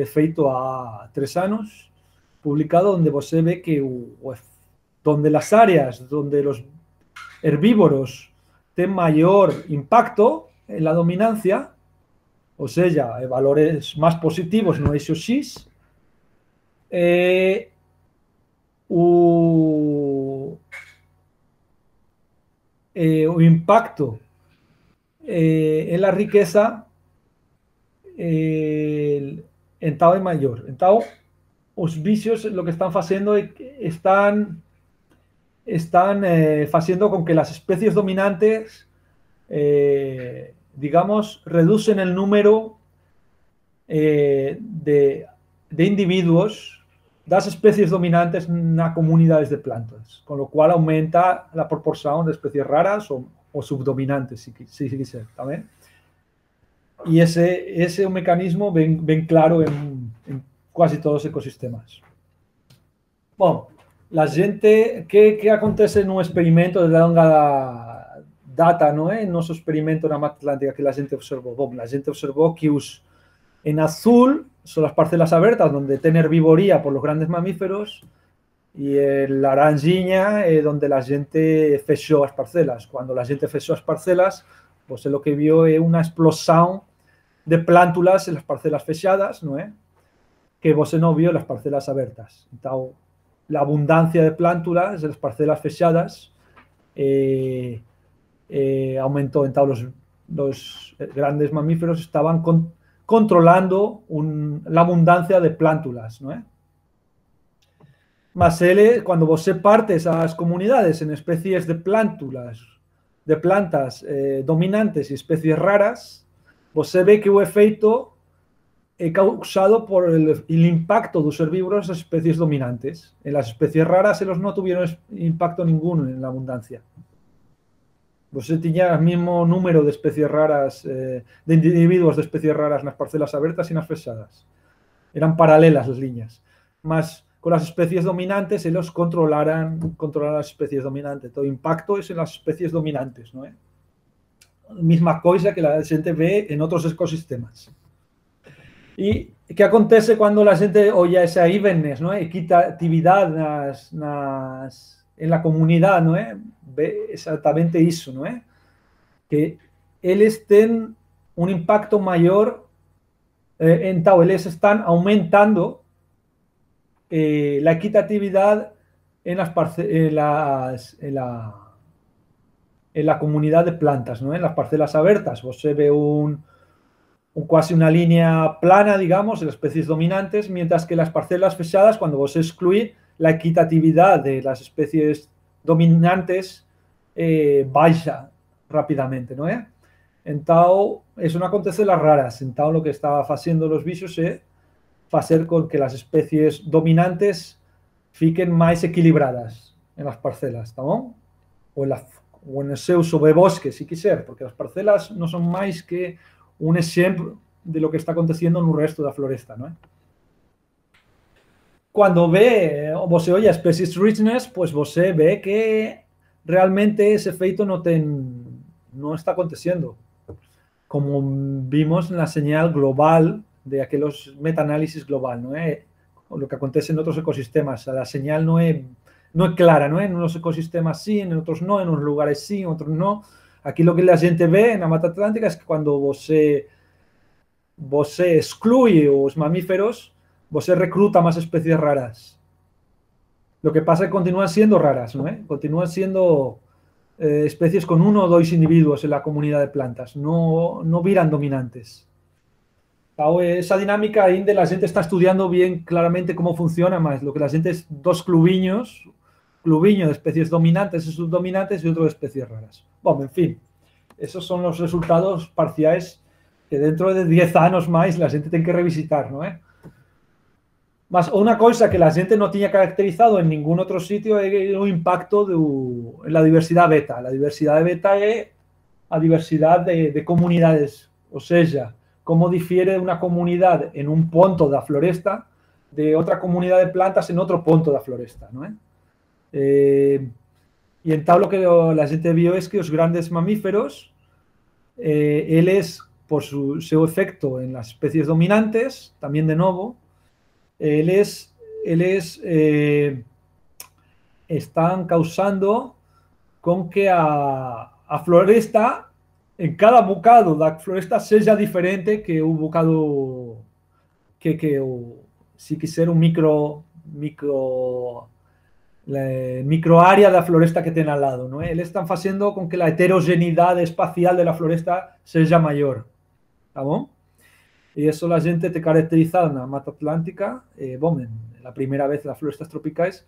feito a 3 años, publicado, donde você ve que donde las áreas donde los herbívoros tienen mayor impacto en la dominancia, o sea, valores más positivos no eixo X, o impacto en la riqueza es mayor. Entonces, los vicios lo que están haciendo es que están haciendo con que las especies dominantes, digamos, reducen el número de individuos das especies dominantes en las comunidades de plantas, con lo cual aumenta la proporción de especies raras o subdominantes, si quisiera, ¿también? Y ese es un mecanismo bien claro en casi todos los ecosistemas. Bueno, la gente, ¿qué acontece en un experimento de longa data, ¿no? En nuestro experimento en la Mata Atlántica que la gente observó? Bueno, la gente observó que en azul son las parcelas abiertas donde tiene herbivoría por los grandes mamíferos y en laranjiña donde la gente fechó las parcelas. Cuando la gente fechó las parcelas, pues lo que vio es una explosión de plántulas en las parcelas fechadas, ¿no? Que vos no vio en las parcelas abiertas. Entonces, la abundancia de plántulas en las parcelas fechadas aumentó. Entonces, los grandes mamíferos estaban controlando la abundancia de plántulas, ¿no? Mas cuando vos partes a las comunidades en especies de plantas dominantes y especies raras, vos ve que el efecto es causado por el impacto de los herbívoros en las especies dominantes. En las especies raras ellos no tuvieron impacto ninguno en la abundancia. Você tenía el mismo número de especies raras, de individuos de especies raras en las parcelas abiertas y en las fechadas. Eran paralelas las líneas. Mas con las especies dominantes, ellos controlaran las especies dominantes. Todo impacto es en las especies dominantes, ¿no? Misma cosa que la gente ve en otros ecosistemas. ¿Y qué acontece cuando la gente oye esa evenness, ¿no? Equitatividad en la comunidad, ¿no? Ve exactamente eso, ¿no? Que ellos tienen un impacto mayor, ellos están aumentando la equitatividad en la comunidad de plantas, ¿no? En las parcelas abiertas, se ve casi una línea plana, digamos, en las especies dominantes, mientras que las parcelas fechadas, cuando vos excluís, la equitatividad de las especies dominantes baja rápidamente, ¿no? Entonces, eso no acontece en las raras. Entonces, lo que está haciendo los bichos es hacer con que las especies dominantes fiquen más equilibradas en las parcelas, ¿no? O en el seu sobrebosque, si quiser, porque las parcelas no son más que un ejemplo de lo que está aconteciendo en el resto de la floresta, ¿no? Cuando você oye species richness, pues você ve que realmente ese efecto no está aconteciendo. Como vimos en la señal global de aquellos meta-análisis global, ¿no? Lo que acontece en otros ecosistemas. La señal no es clara, ¿no? En unos ecosistemas sí, en otros no, en unos lugares sí, en otros no. Aquí lo que la gente ve en la Mata Atlántica es que cuando você excluye los mamíferos, você recluta más especies raras. Lo que pasa es que continúan siendo raras, ¿no? Continúan siendo especies con 1 o 2 individuos en la comunidad de plantas, no viran dominantes. Esa dinámica ainda la gente está estudiando bien claramente cómo funciona más. Lo que la gente es 2 cluviños de especies dominantes y subdominantes y otro de especies raras. Bueno, en fin, esos son los resultados parciales que dentro de 10 años más la gente tiene que revisitar, ¿no? Mas una cosa que la gente no tenía caracterizado en ningún otro sitio es el impacto en la diversidad beta. La diversidad de beta es la diversidad de comunidades, o sea, cómo difiere una comunidad en un punto de la floresta de otra comunidad de plantas en otro punto de la floresta, ¿no? Y en tal lo que la gente vio es que los grandes mamíferos, ellos, por su efecto en las especies dominantes, también de nuevo, están causando con que a floresta, en cada bocado da floresta, sea diferente que un bocado que si quisiera un micro área de la floresta que tiene al lado, ¿no? Están haciendo con que la heterogeneidad espacial de la floresta sea mayor, ¿está bien? Y eso la gente te caracteriza en la Mata Atlántica, la primera vez en las florestas tropicales,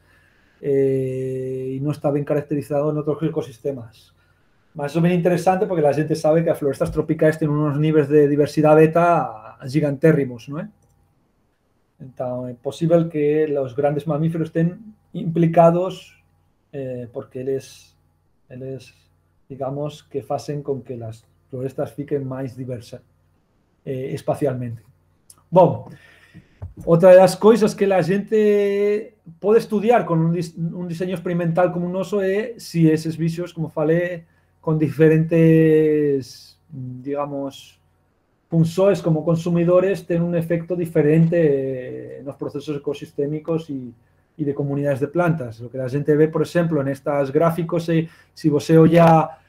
y no está bien caracterizado en otros ecosistemas. Más o menos interesante porque la gente sabe que las florestas tropicales tienen unos niveles de diversidad beta gigantérrimos, ¿no? Entonces, es posible que los grandes mamíferos estén implicados porque ellos, digamos, que hacen con que las florestas fiquen más diversas espacialmente. Bueno, otra de las cosas que la gente puede estudiar con un diseño experimental como un oso es si esos bichos, como falé, con diferentes, digamos, funciones como consumidores, tienen un efecto diferente en los procesos ecosistémicos y de comunidades de plantas. Lo que la gente ve, por ejemplo, en estos gráficos, si você oye a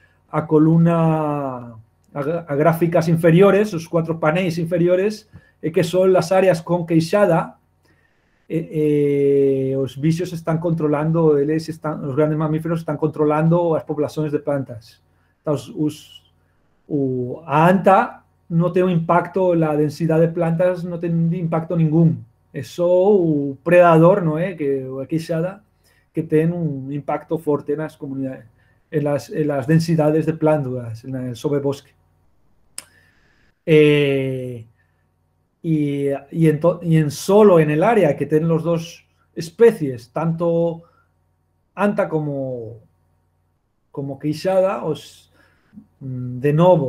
columna, a gráficas inferiores, los 4 paneles inferiores, que son las áreas con queixada, los bichos están controlando, los grandes mamíferos están controlando las poblaciones de plantas. Entonces, a anta no tiene un impacto, la densidad de plantas no tiene impacto ningún. Es solo un predador, ¿no? Que a queixada, que tiene un impacto fuerte en las comunidades, en las densidades de plantas, en el sobrebosque. Solo en el área que tienen las 2 especies, tanto anta como queixada, de nuevo,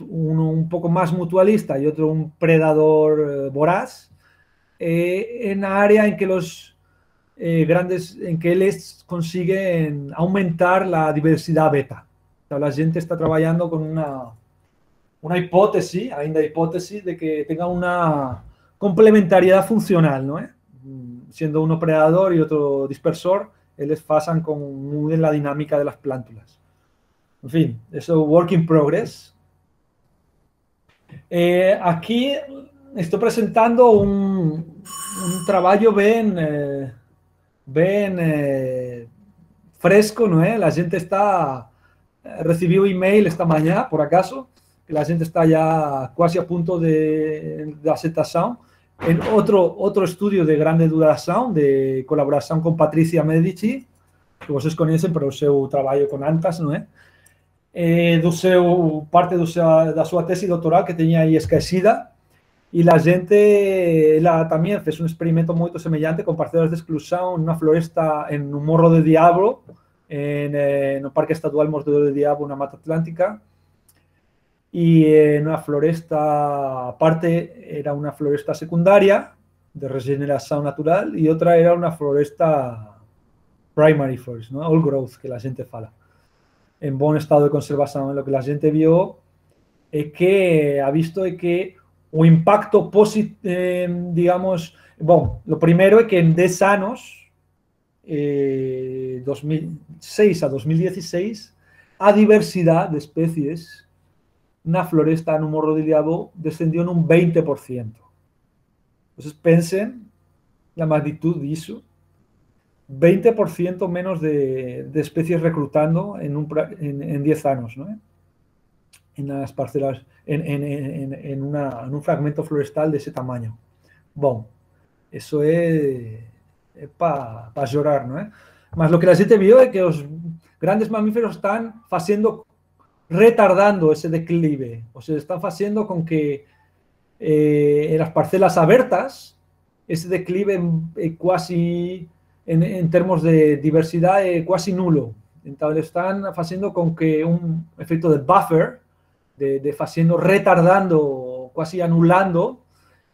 uno un poco más mutualista y otro un predador voraz, en área en que los grandes, en que les consiguen aumentar la diversidad beta. O sea, la gente está trabajando con una hipótesis, ainda hipótesis, de que tenga una complementariedad funcional, ¿no? Siendo uno predador y otro dispersor, ellos pasan con muy en la dinámica de las plántulas. En fin, eso es work in progress. Aquí estoy presentando un trabajo bien fresco, ¿no? La gente recibió email esta mañana, por acaso, que la gente está ya casi a punto de aceptación en otro estudio de grande duración, de colaboración con Patricia Medici, que vocês conocen por su trabajo con antas, ¿no? Parte da sua tesi doctoral que tenía ahí esquecida, y la gente también fez un experimento muy semejante con parcelas de exclusión en una floresta, en un Morro de Diablo, en el Parque Estadual Morro de Diablo, una Mata Atlántica, y en una floresta, aparte era una floresta secundaria de regeneración natural y otra era una floresta primary forest, ¿no? Old growth, que la gente fala, en buen estado de conservación. Lo que la gente vio es que ha visto que un impacto positivo, digamos, bueno, lo primero es que en 10 años, 2006 a 2016, a diversidad de especies na floresta no Morro de Ilhavo descendió en un 20%. Entonces pensen la magnitud de eso. 20% menos de especies reclutando en 10 años, ¿no? En las parcelas, en un fragmento florestal de ese tamaño. Bueno, eso es para llorar, ¿no? Más lo que la gente vio es que los grandes mamíferos están retardando ese declive, o sea, están haciendo con que en las parcelas abiertas ese declive casi en términos de diversidad casi nulo. Entonces están haciendo con que un efecto de buffer, haciendo, retardando, casi anulando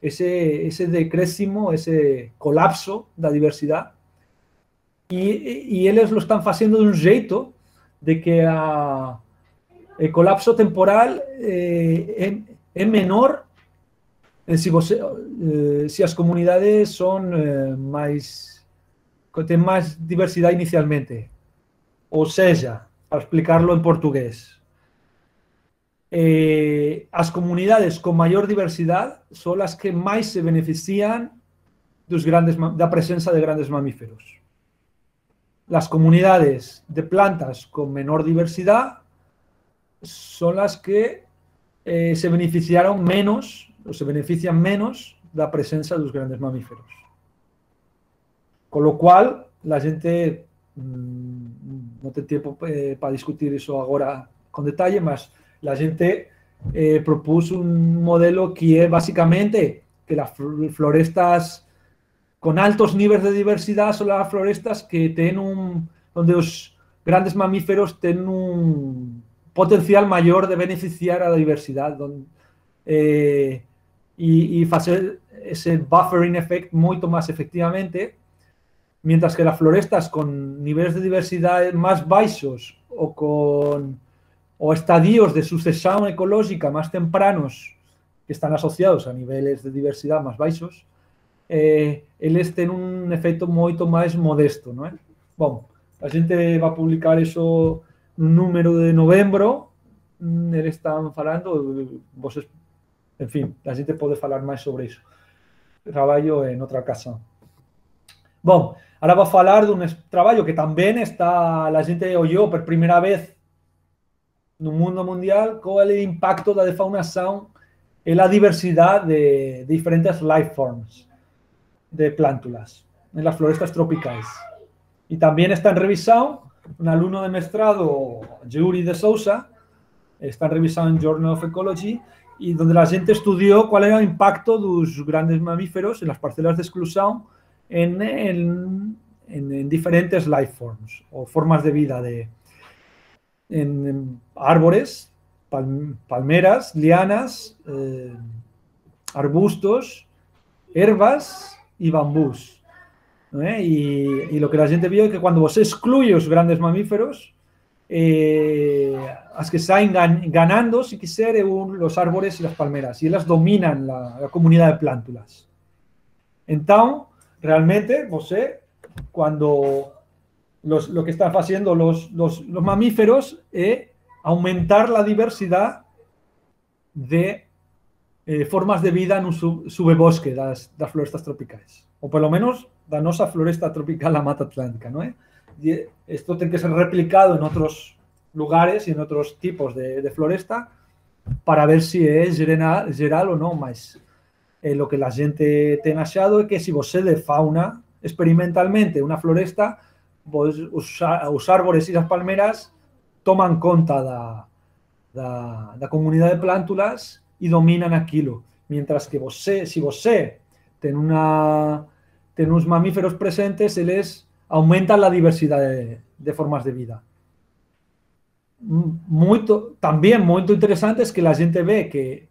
ese decréscimo, ese colapso de la diversidad. Y ellos lo están haciendo de un jeito de que el colapso temporal es menor si las comunidades son tienen más diversidad inicialmente. O sea, para explicarlo en portugués, las comunidades con mayor diversidad son las que más se benefician de la presencia de grandes mamíferos. Las comunidades de plantas con menor diversidad son las que se beneficiaron menos, o se benefician menos de la presencia de los grandes mamíferos. Con lo cual, la gente, no tengo tiempo para discutir eso ahora con detalle, más la gente propuso un modelo que es básicamente que las florestas con altos niveles de diversidad son las florestas que tienen donde los grandes mamíferos tienen un potencial mayor de beneficiar a la diversidad y hacer ese buffering effect mucho más efectivamente, mientras que las florestas con niveles de diversidad más bajos o estadios de sucesión ecológica más tempranos que están asociados a niveles de diversidad más bajos, ellos tienen un efecto mucho más modesto, ¿no? Bueno, la gente va a publicar eso en un número de novembro, eles están falando, en fin, la gente puede falar más sobre eso. Trabajo en otra ocasión. Bueno, ahora va a falar de un trabajo que también la gente oyó por primera vez no mundo mundial, cuál es el impacto de la defaunación en la diversidad de diferentes life forms de plántulas en las florestas tropicales. Y también está en revisión un alumno de mestrado, Yuri de Sousa, está en revisión en Journal of Ecology, y donde la gente estudió cuál era el impacto de los grandes mamíferos en las parcelas de exclusión en diferentes life forms o formas de vida en árboles, palmeras, lianas, arbustos, hierbas y bambús. Y lo que la gente vio es que cuando se excluye los grandes mamíferos, las que están ganando, si quisiera, los árboles y las palmeras, y ellas dominan la comunidad de plántulas. Entonces, realmente, cuando lo que están haciendo los mamíferos es aumentar la diversidad de formas de vida en un subbosque de las florestas tropicales, o por lo menos la nosa floresta tropical, la Mata Atlántica, ¿no? Y esto tiene que ser replicado en otros lugares y en otros tipos de floresta para ver si es geral o no, mas lo que la gente tiene achado es que si você de fauna experimentalmente una floresta, los árboles y las palmeras toman conta da comunidad de plántulas y dominan aquilo, mientras que si você tiene unos mamíferos presentes, ellos aumentan la diversidad de formas de vida. también muy interesante es que la gente ve que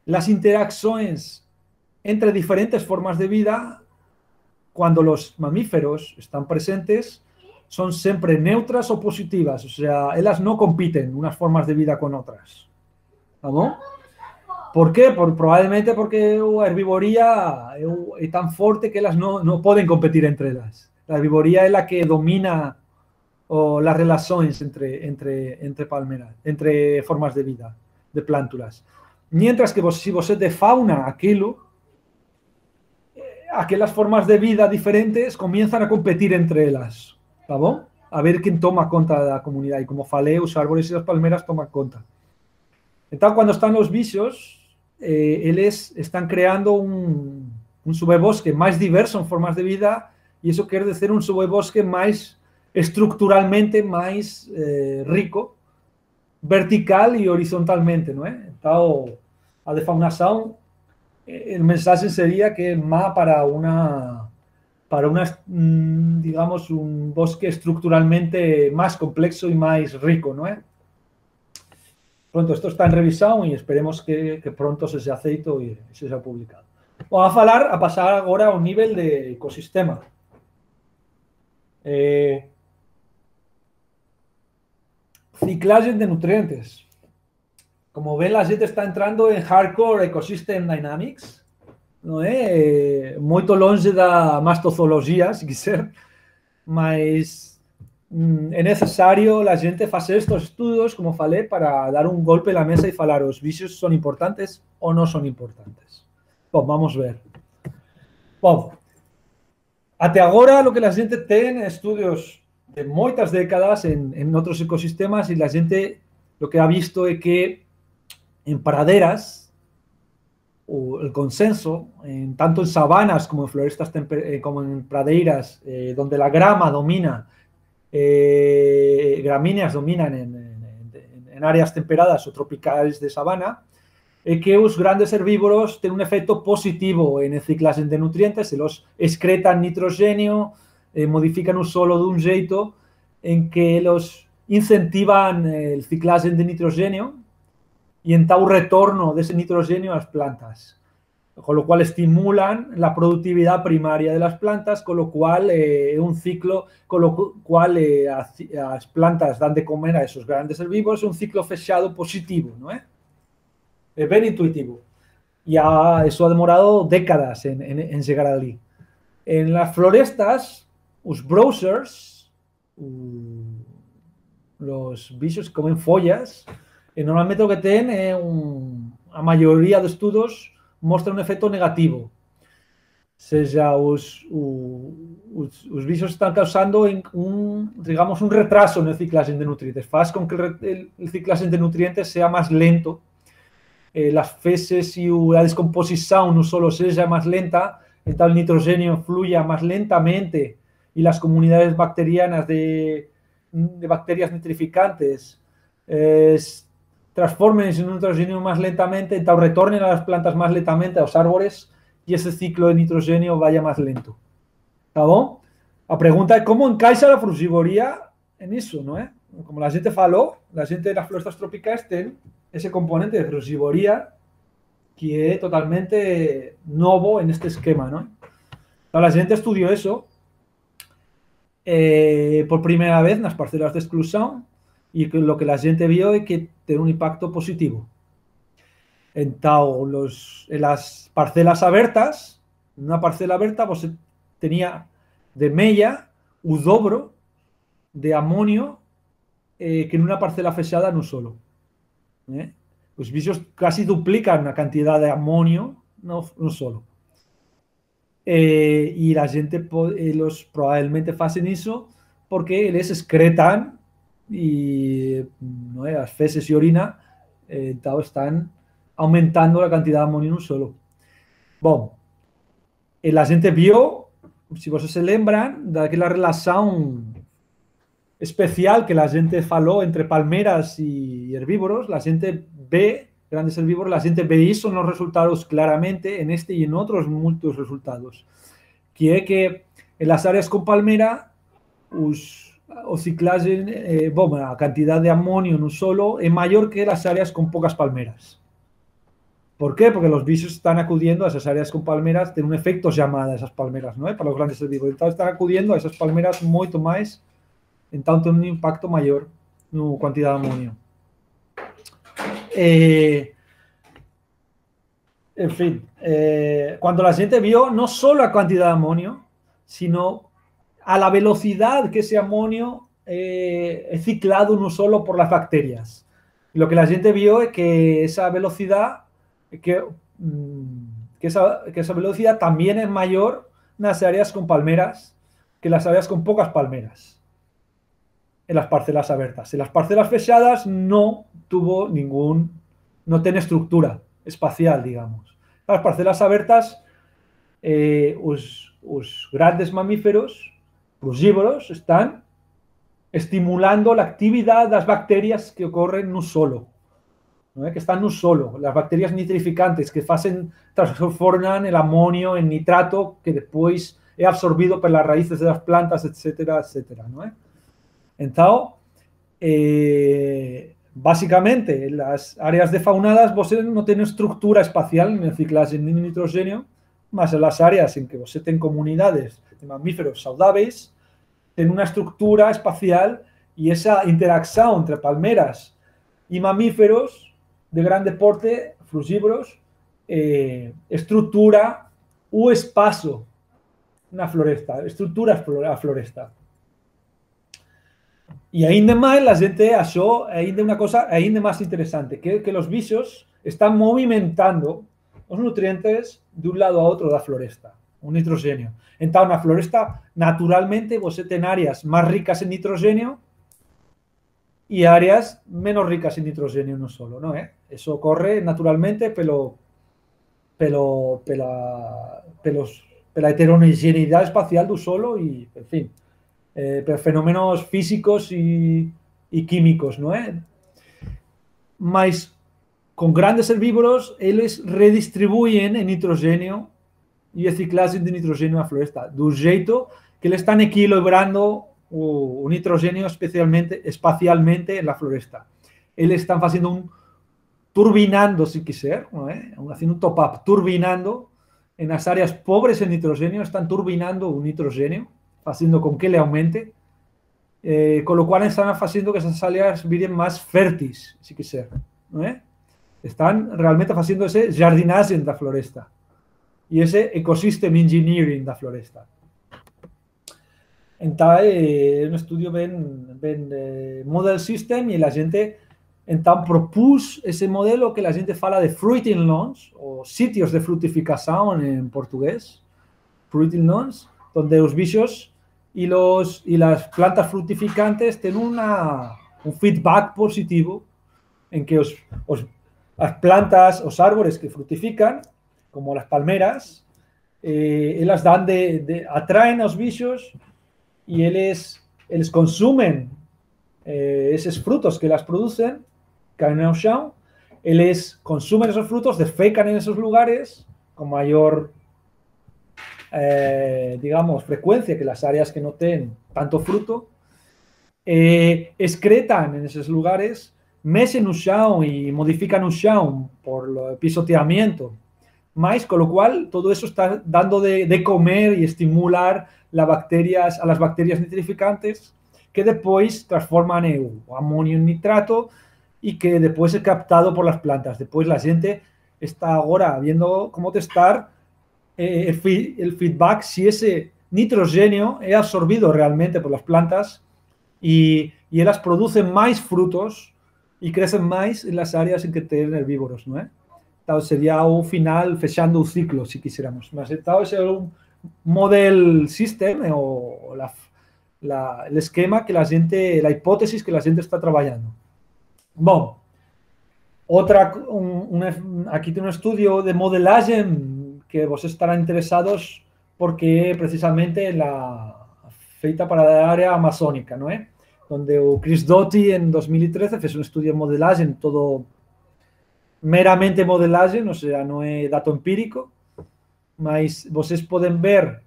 las interacciones entre diferentes formas de vida, cuando los mamíferos están presentes, son siempre neutras o positivas, o sea, ellas no compiten unas formas de vida con otras. ¿No? ¿Por qué? Probablemente porque la herbivoría es tan fuerte que ellas no pueden competir entre ellas. La herbivoría es la que domina las relaciones entre palmeras, entre formas de vida, de plántulas. Mientras que si vos de fauna aquellas formas de vida diferentes comienzan a competir entre ellas. ¿Está bom? A ver quién toma cuenta de la comunidad. Y como falei, los árboles y las palmeras toman cuenta. Entonces, cuando están los bichos, ellos están creando un subbosque más diverso en formas de vida, y eso quiere decir un subbosque más estructuralmente más rico, vertical y horizontalmente, ¿no? Entonces, a defaunación, el mensaje sería que más para digamos, un bosque estructuralmente más complejo y más rico, ¿no? Pronto, esto está en revisión y esperemos que pronto se sea aceito y se sea publicado. Vamos a pasar ahora a un nivel de ecosistema. Ciclaje de nutrientes. Como ven, la gente está entrando en Hardcore Ecosystem Dynamics, ¿no? Muy longe da mastozoología, si quiser, mas é necessário a gente fazer estes estudos, como falei, para dar um golpe na mesa e falar os bichos são importantes ou não são importantes. Bom, vamos ver. Bom, até agora o que a gente tem é estudos de muitas décadas em outros ecosistemas e a gente o que ha visto é que em praderas el consenso, tanto en sabanas como en florestas, como en praderas, donde la grama domina, gramíneas dominan en áreas temperadas o tropicales de sabana, que los grandes herbívoros tienen un efecto positivo en el ciclaje de nutrientes, se los excretan nitrogenio, modifican un solo de un jeito en que los incentivan el ciclaje de nitrogenio y en tal retorno de ese nitrogenio a las plantas, con lo cual estimulan la productividad primaria de las plantas, con lo cual un ciclo, con lo cual las plantas dan de comer a esos grandes herbívoros, un ciclo fechado positivo, ¿no? Es bien intuitivo. Ya eso ha demorado décadas en llegar allí. En las florestas, los browsers, los bichos que comen follas, normalmente lo que tienen, a mayoría de estudios muestra un efecto negativo. Seja, los bichos están causando digamos, un retraso en el ciclaje de nutrientes. Faz con que el ciclaje de nutrientes sea más lento, las feces y la descomposición no solo sea más lenta, entonces el nitrogenio fluya más lentamente y las comunidades bacterianas de bacterias nitrificantes transformen ese nitrogenio más lentamente, entonces retornen a las plantas más lentamente, a los árboles, y ese ciclo de nitrogenio vaya más lento. ¿Está bien? La pregunta es cómo encaixa la frugivoría en eso, ¿no? Como la gente faló, la gente de las florestas tropicales tiene ese componente de frugivoría que es totalmente nuevo en este esquema, ¿no? La gente estudió eso por primera vez en las parcelas de exclusión, y lo que la gente vio es que tiene un impacto positivo. Entonces, en las parcelas abiertas, en una parcela abierta, pues tenía de media un dobro de amonio que en una parcela fechada no solo. Los bichos casi duplican la cantidad de amonio, no solo. Y la gente los probablemente hacen eso porque les excretan y las feces y orina están aumentando la cantidad de amonio en un solo. Bueno, la gente vio, si vosotros se lembran, de aquella relación especial que la gente faló entre palmeras y herbívoros. La gente ve, grandes herbívoros, la gente ve eso en los resultados claramente, en este y en otros muchos resultados. Que es que en las áreas con palmera, o ciclaje, bom, a cantidad de amonio en un solo es mayor que las áreas con pocas palmeras. ¿Por qué? Porque los bichos están acudiendo a esas áreas con palmeras, tienen un efecto llamada a esas palmeras, ¿no? Para los grandes herbívoros. Entonces están acudiendo a esas palmeras moito máis, então tem un impacto maior na quantidade de amonio. En fin, cuando la gente vio no solo la cantidad de amonio, sino a la velocidad que ese amonio es ciclado no solo por las bacterias. Lo que la gente vio es que esa velocidad, que esa velocidad también es mayor en las áreas con palmeras que las áreas con pocas palmeras, en las parcelas abiertas. En las parcelas fechadas no tiene estructura espacial, digamos. Las parcelas abiertas, los grandes mamíferos frugívoros están estimulando la actividad de las bacterias que ocurren en un solo, ¿no? Que están en un solo. Las bacterias nitrificantes que transforman el amonio en nitrato que después es absorbido por las raíces de las plantas, etcétera, etcétera, ¿no? Entonces, básicamente, en las áreas defaunadas você no tiene estructura espacial en el ciclaje de nitrogenio, más en las áreas en que você tiene comunidades de mamíferos saudáveis, tiene una estructura espacial y esa interacción entre palmeras y mamíferos de grande porte, frugívoros, estructura o espacio na floresta, estructura a floresta. Y ainda más la gente achó una cosa ainda más interesante, que los bichos están movimentando los nutrientes de un lado a otro de la floresta, un nitrogenio. Entonces, en la floresta, naturalmente, você ten áreas más ricas en nitrogenio y áreas menos ricas en nitrogenio no solo, ¿no? Eso ocurre naturalmente pela heterogeneidad espacial do solo y, en fin, fenómenos físicos y químicos, ¿no? Mas con grandes herbívoros, ellos redistribuyen el nitrogenio y el ciclaje de nitrogenio en la floresta, de un jeito que le están equilibrando o nitrogenio espacialmente en la floresta. Ellos están haciendo turbinando, si quiser, ¿no? Haciendo un top-up, turbinando en las áreas pobres en nitrogenio, están turbinando un nitrogenio, haciendo con que le aumente, con lo cual están haciendo que esas áreas viren más fértiles, si quiser, ¿no? Están realmente haciendo ese jardinage en la floresta y ese ecosystem engineering da floresta. Entonces, un estudio ven model system y la gente entonces propuso ese modelo que la gente fala de fruiting lawns o sitios de frutificación en portugués, fruiting lawns, donde los bichos y las plantas frutificantes tienen un feedback positivo en que las plantas, los árboles que frutifican, como las palmeras, ellas atraen a los bichos y ellos consumen esos frutos que las producen, caen en el chão, ellos consumen esos frutos, defecan en esos lugares con mayor, digamos, frecuencia que las áreas que no tienen tanto fruto, excretan en esos lugares, mecen el chão y modifican el chão por el pisoteamiento, más con lo cual todo eso está dando de comer y estimular a las bacterias nitrificantes que después transforman el amonio en nitrato y que después es captado por las plantas. Después la gente está ahora viendo cómo testar el feedback, si ese nitrogenio es absorbido realmente por las plantas y ellas producen más frutos y crecen más en las áreas en que tienen herbívoros, ¿no? Entonces sería un final fechando un ciclo, si quisiéramos. Entonces es un model system o el esquema que la hipótesis que la gente está trabajando. Bueno, aquí tiene un estudio de modelaje que vos estarán interesados porque precisamente feita para la área amazónica, ¿no? Donde Chris Doty en 2013 fez un estudio de modelaje, todo meramente modelaje, o sea, no es dato empírico, mas vocês pueden ver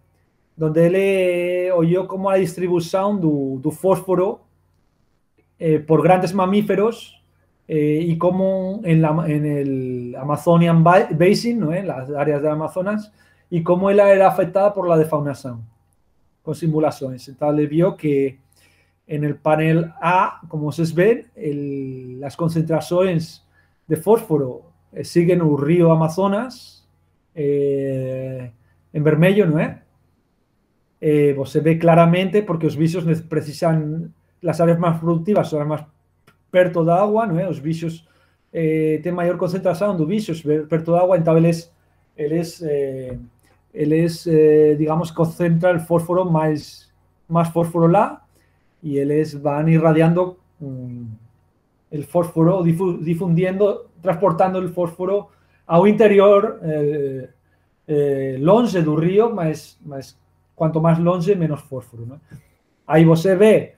donde ele olhou como a distribuição do fósforo por grandes mamíferos y como en el Amazonian Basin, ¿no? En las áreas del Amazonas, y cómo ella era afectada por la defaunación, con simulaciones. Entonces le vio que en el panel A, como se ven, las concentraciones de fósforo siguen el río Amazonas en vermelho, ¿no? Se ve claramente porque los bichos precisan, las áreas más productivas son las más perto da agua, ¿no? Los bichos tienen mayor concentración de bichos perto da agua, entonces digamos, concentra el fósforo más fósforo lá, y van irradiando el fósforo, difundiendo, transportando el fósforo al interior, longe del río, cuanto más longe, menos fósforo, ¿no? Ahí se ve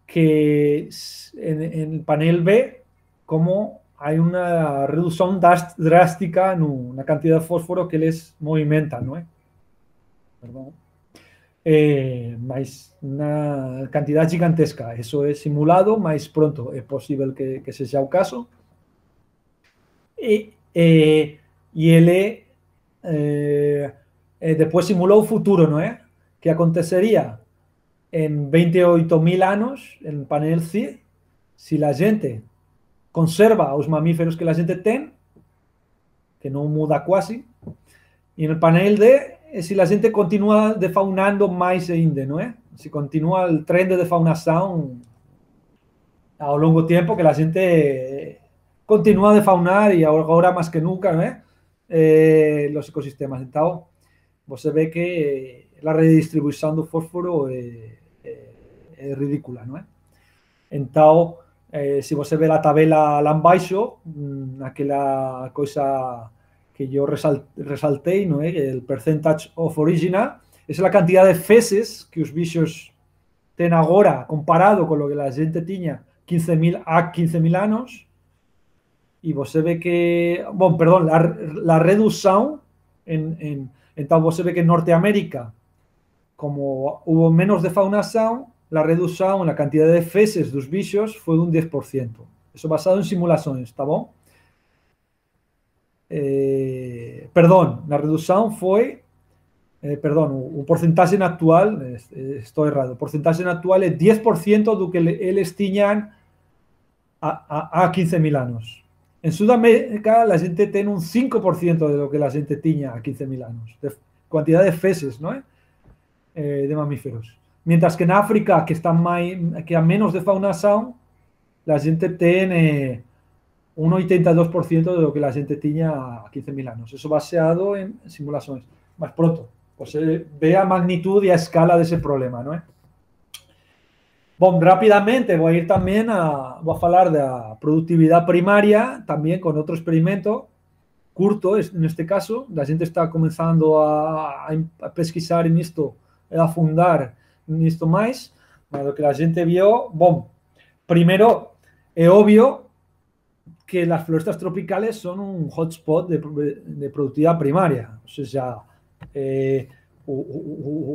que en el panel B, como hay una reducción drástica en la cantidad de fósforo que les movimenta, ¿no? Perdón. Más una cantidad gigantesca. Eso es simulado, más pronto es posible que sea el caso. Y él después simuló el futuro, ¿no? ¿Qué acontecería en 28.000 años en el panel C si la gente conserva los mamíferos que la gente tiene, que no muda casi, y en el panel D si la gente continúa defaunando más ainda, ¿no? Si continúa el tren de defaunación a lo largo tiempo, que la gente continúa a defaunar y ahora más que nunca, ¿no? Los ecosistemas. Entonces, se ve que la redistribución del fósforo es ridícula, ¿no? Entonces, si você ve la tabela lá embaixo, aquella cosa que yo resalté, ¿no? El percentage of original, es la cantidad de feces que los bichos tienen ahora comparado con lo que la gente tenía 15.000 años, y você ve que, bueno, perdón, la reducción entonces você ve que en Norteamérica, como hubo menos defaunación, la reducción en la cantidad de feces de los bichos fue de un 10%. Eso basado en simulaciones, ¿está bien? Perdón, la reducción fue, perdón, un porcentaje actual, estoy errado, el porcentaje actual es 10% de lo que ellos tenían a 15.000 años. En Sudamérica la gente tiene un 5% de lo que la gente tenía a 15.000 años, de cantidad de feces, ¿no? De mamíferos. Mientras que en África, que hay menos defaunación, la gente tiene un 82% de lo que la gente tenía a 15.000 años. Eso basado en simulaciones. Más pronto, pues ve a magnitud y a escala de ese problema, ¿no? Bueno, rápidamente voy a ir también voy a hablar de la productividad primaria, también con otro experimento curto, en este caso. La gente está comenzando a pesquisar en esto, a fundar en esto más. Lo que la gente vio, bueno, primero, es obvio que las florestas tropicales son un hotspot de productividad primaria. O sea,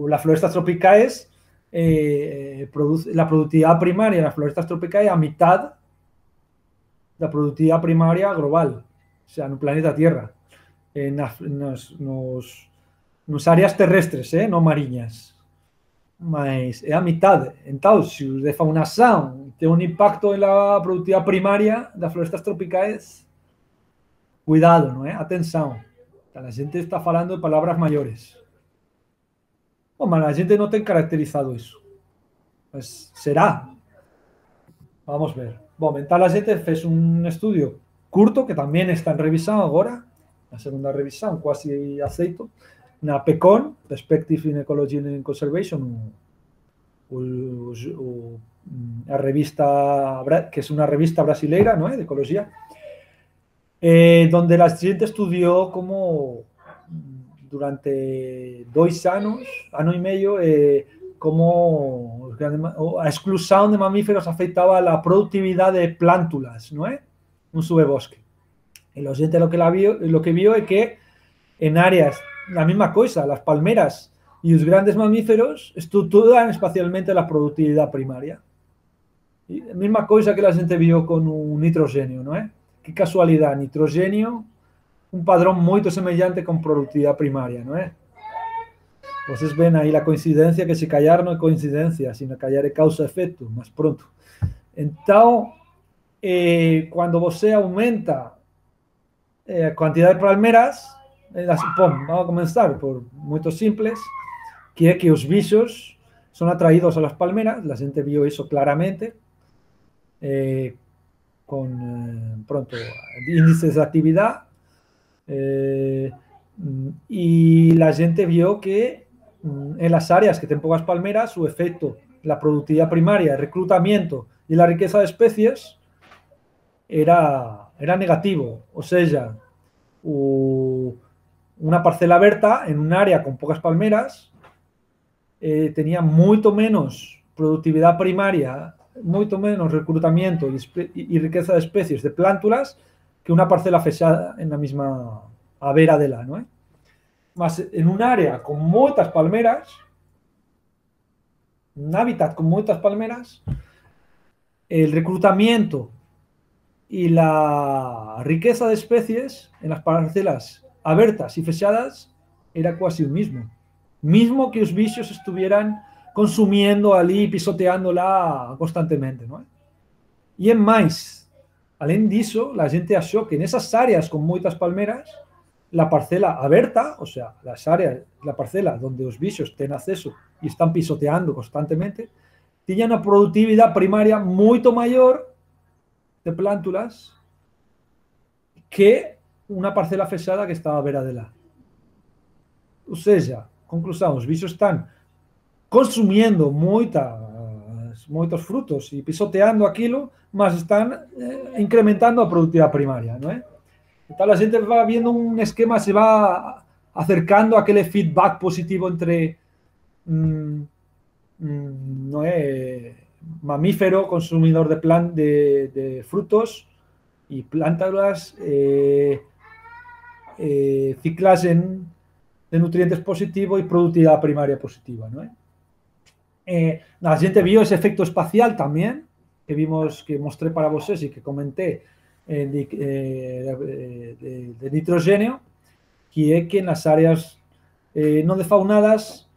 las florestas tropicales, la productividad primaria en las florestas tropicales a mitad de la productividad primaria global, o sea, en el planeta Tierra, en las áreas terrestres, no marinas. Mas é a mitad. Entonces, si la defaunación tiene un impacto en la productividad primaria de las florestas tropicales, cuidado, ¿no? Atención. La gente está hablando de palabras mayores. Bueno, la gente no tiene caracterizado eso. Pues será. Vamos a ver. Bueno, entonces la gente hizo un estudio curto que también está en revisión ahora, la segunda revisión, casi aceito, na PECON, Perspective in Ecology and Conservation, a revista, que es una revista brasileira, ¿no? De ecología, donde la gente estudió cómo durante 2 años, año y medio, cómo la exclusión de mamíferos afectaba la productividad de plántulas, ¿no? Un subebosque. Y la gente lo que vio es que en áreas, la misma cosa, las palmeras y los grandes mamíferos estructuran espacialmente la productividad primaria. Y la misma cosa que la gente vio con un nitrogenio, ¿no? Qué casualidad, nitrogenio, un padrón muy semejante con productividad primaria, ¿no? Vocês ven ahí la coincidencia, que se callar no es coincidencia, sino callar es causa-efecto, más pronto. Entonces, cuando você aumenta a cantidad de palmeras, vamos a comenzar por muy simples, que es que los bichos son atraídos a las palmeras, la gente vio eso claramente, con pronto índices de actividad, y la gente vio que en las áreas que tienen pocas palmeras, su efecto, la productividad primaria, el reclutamiento y la riqueza de especies era negativo. O sea, una parcela aberta en un área con pocas palmeras tenía mucho menos productividad primaria, mucho menos reclutamiento y riqueza de especies de plántulas que una parcela fechada en la misma avera de la, ¿no? Más en un área con muchas palmeras, un hábitat con muchas palmeras, el reclutamiento y la riqueza de especies en las parcelas abiertas y fechadas era casi el mismo que los bichos estuvieran consumiendo allí, pisoteándola constantemente, ¿no? Y en más, além disso, la gente achó que en esas áreas con muchas palmeras, la parcela abierta, o sea, las áreas, la parcela donde los bichos tienen acceso y están pisoteando constantemente, tenía una productividad primaria mucho mayor de plántulas que una parcela fechada que estaba a vera de la. O sea, conclusión, los bichos están consumiendo muchos frutos y pisoteando aquello, más están incrementando la productividad primaria, ¿no? Entonces la gente va viendo un esquema, se va acercando a aquel feedback positivo entre mamífero, consumidor de frutos y plántulas, ciclaje de nutrientes positivo y productividad primaria positiva, ¿no? La gente vio ese efecto espacial también, que vimos, que mostré para vosotros y que comenté, de nitrogenio, que es que en las áreas no defaunadas,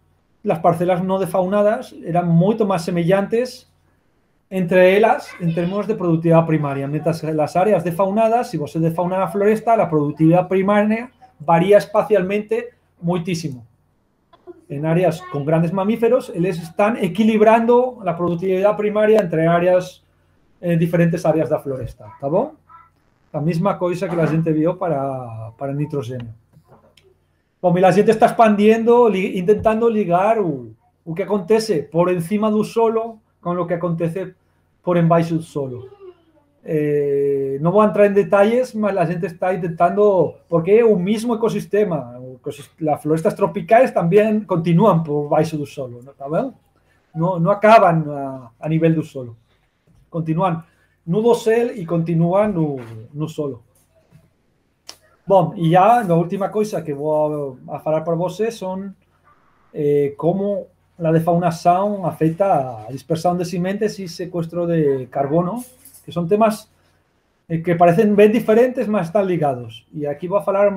las parcelas no defaunadas eran mucho más semejantes entre ellas en términos de productividad primaria, mientras que las áreas defaunadas, si vos defauna la floresta, la productividad primaria varía espacialmente muchísimo. En áreas con grandes mamíferos, ellos están equilibrando la productividad primaria entre áreas, diferentes áreas de la floresta, ¿está bien? La misma cosa que la gente vio para el nitrogenio. Como la gente está expandiendo, intentando ligar lo que acontece por encima del solo con lo que acontece por embaixo del solo. No voy a entrar en detalles, pero la gente está intentando, porque un mismo ecosistema, las florestas tropicales también continúan por baixo del solo, ¿no? No acaban a nivel del solo. Continúan no dosel y continúan no solo. Bom, y ya la última cosa que voy a hablar para vosotros son cómo la defaunación afecta a dispersión de sementes y secuestro de carbono, que son temas que parecen bien diferentes, mas están ligados. Y aquí voy a hablar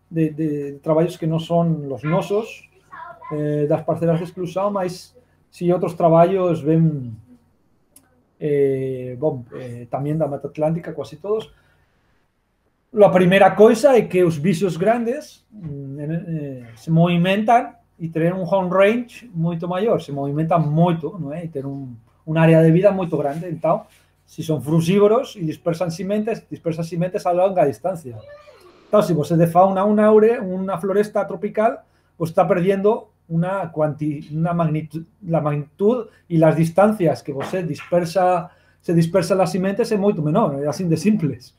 de trabajos que no son los nosos, de las parcelas de exclusión, mas si otros trabajos ven también de la Mata Atlántica, casi todos. La primera cosa es que los bichos grandes se movimentan y tienen un home range mucho mayor, se movimentan mucho, ¿no? Y tienen un área de vida muy grande. Entonces, si son frugívoros y dispersan sementes a larga distancia. Entonces, si vos se defauna una floresta tropical, pues está perdiendo la magnitud y las distancias que se dispersan las sementes es mucho menor, es así de simples.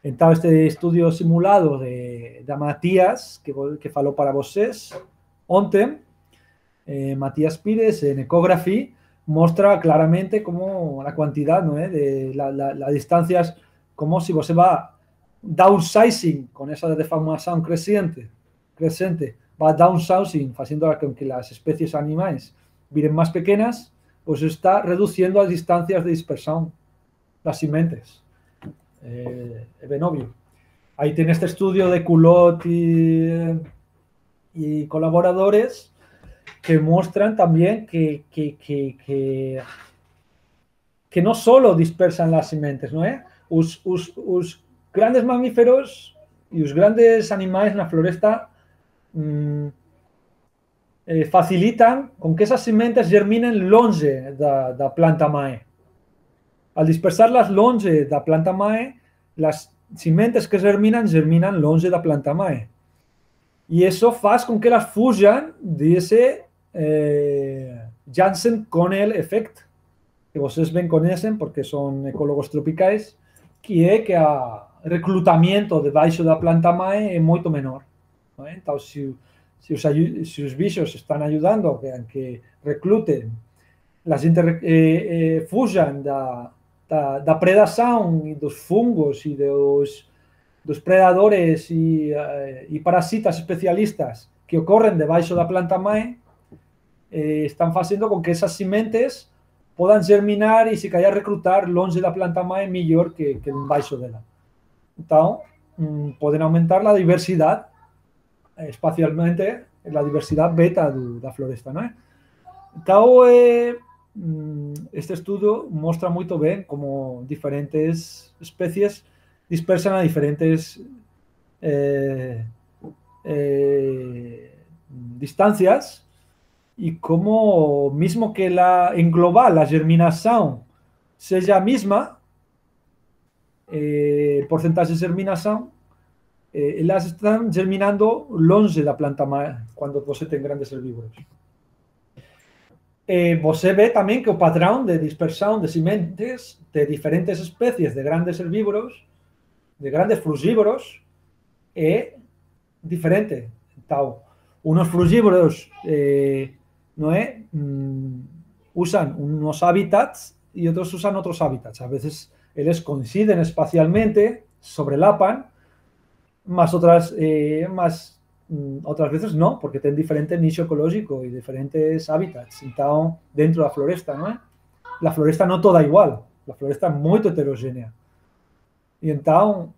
Entonces, este estudio simulado de Matías, que faló para vosotros, ontem, Matías Pires, en Ecography, muestra claramente cómo la cantidad, ¿no? De las distancias, como si se va downsizing con esa defaunación creciente va downsizing, haciendo con que las especies animales viren más pequeñas, pues está reduciendo las distancias de dispersión las sementes. Es bien obvio. Ahí tiene este estudio de Culot y colaboradores que muestran también que no solo dispersan las sementes, ¿no? Los grandes mamíferos y los grandes animales en la floresta facilitan con que esas sementes germinen longe da planta mãe. Al dispersar-las longe da planta mãe, las sementes que germinan longe da planta mãe. Y eso hace con que las fuyan de ese Janssen-Connell effect, que ustedes ven conocen porque son ecólogos tropicales, que es que el reclutamiento debaixo da planta mãe es mucho menor. ¿No? Entonces, si los bichos están ayudando a que recluten, la gente fujan da predación y dos fungos y dos predadores y parasitas especialistas que ocurren debaixo da planta mãe, están haciendo con que esas sementes puedan germinar y se callar reclutar longe da planta mãe mejor que debaixo dela. Entonces, pueden aumentar la diversidad espacialmente, la diversidad beta da floresta, ¿no? Entonces, este estudio muestra muy bien cómo diferentes especies dispersan a diferentes distancias y cómo mismo que en global la germinación sea misma, el porcentaje de germinación, las están germinando longe da planta cuando poseen grandes herbívoros. Você ve también que el patrón de dispersión de sementes de diferentes especies de grandes herbívoros, de grandes frugívoros, es diferente. Entonces, unos frugívoros usan unos hábitats y otros usan otros hábitats. A veces ellos coinciden espacialmente, sobrelapan, más otras veces no, porque tienen diferente nicho ecológico y diferentes hábitats dentro de la floresta, ¿no? La floresta no toda igual, la floresta es muy heterogénea. Y entonces,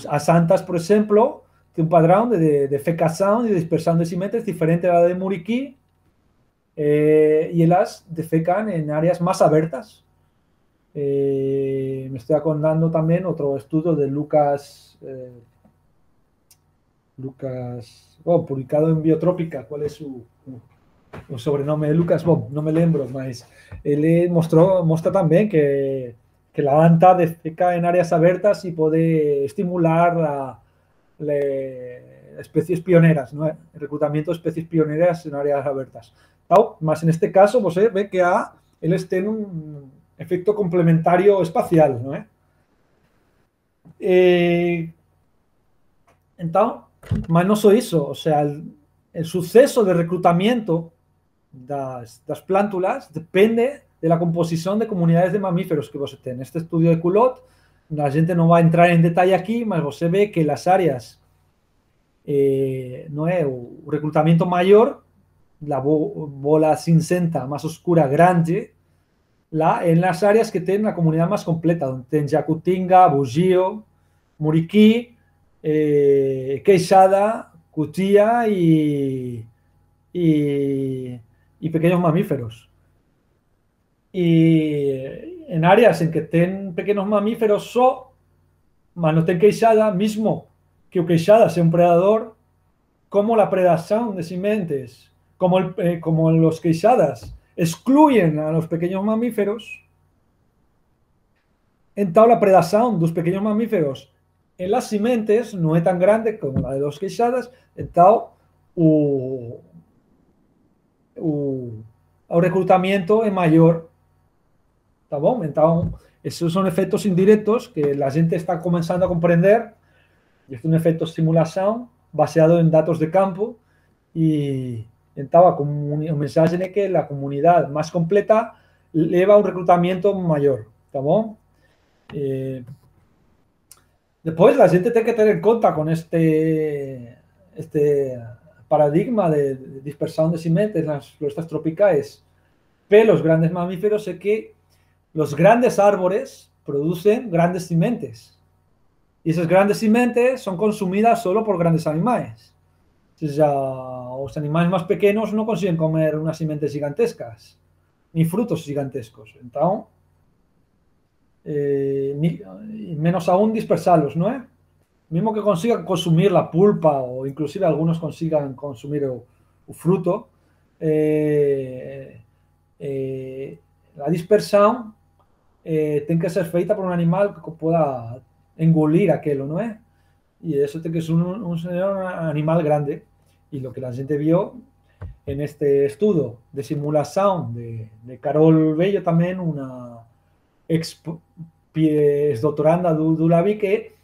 as antas, por ejemplo, tienen un patrón de fecación y de dispersión de sementes diferente a la de muriquí, y ellas defecan en áreas más abiertas. Me estoy acordando también otro estudio de Lucas, publicado en Biotrópica. ¿Cuál es su sobrenombre de Lucas? No me lembro, mas él muestra también que la anta defeca en áreas abiertas y puede estimular especies pioneras, ¿no? El reclutamiento de especies pioneras en áreas abiertas. Más en este caso, pues ve que él tiene un efecto complementario espacial, ¿no? Entonces, mas no solo eso, o sea, el suceso de reclutamiento das plántulas depende de la composición de comunidades de mamíferos que vos tenés. Este estudio de Culot, la gente no va a entrar en detalle aquí, mas vos ve que las áreas no es un reclutamiento mayor, la bola cincenta más oscura grande, en las áreas que tienen la comunidad más completa, donde tienen Jacutinga, Bugio, Muriquí, Queixada, Cutía y pequeños mamíferos. Y en áreas en que tienen pequeños mamíferos mas no tienen queixada, mismo que o queixada sea un predador, como la predación de sementes, como los queixadas excluyen a los pequeños mamíferos, entonces la predación de los pequeños mamíferos en las sementes no es tan grande como la de los queixadas, entonces el reclutamiento es mayor. ¿Está bien? Entonces, esos son efectos indirectos que la gente está comenzando a comprender, y es un efecto de simulación basado en datos de campo, y entonces el mensaje es que la comunidad más completa lleva un reclutamiento mayor. ¿Está bien? Después la gente tiene que tener en cuenta con este paradigma de dispersión de sementes en las florestas tropicales pelos grandes mamíferos es que los grandes árboles producen grandes sementes. Y esas grandes sementes son consumidas solo por grandes animales. O sea, los animales más pequeños no consiguen comer unas sementes gigantescas, ni frutos gigantescos. Entonces, menos aún dispersarlos, ¿no? Mismo que consigan consumir la pulpa o inclusive algunos consigan consumir el fruto, la dispersión tiene que ser feita por un animal que pueda engolir aquello, ¿no? Y eso tiene que ser un animal grande. Y lo que la gente vio en este estudio de simulación de Carol Bello también, una ex doctoranda de la vi, que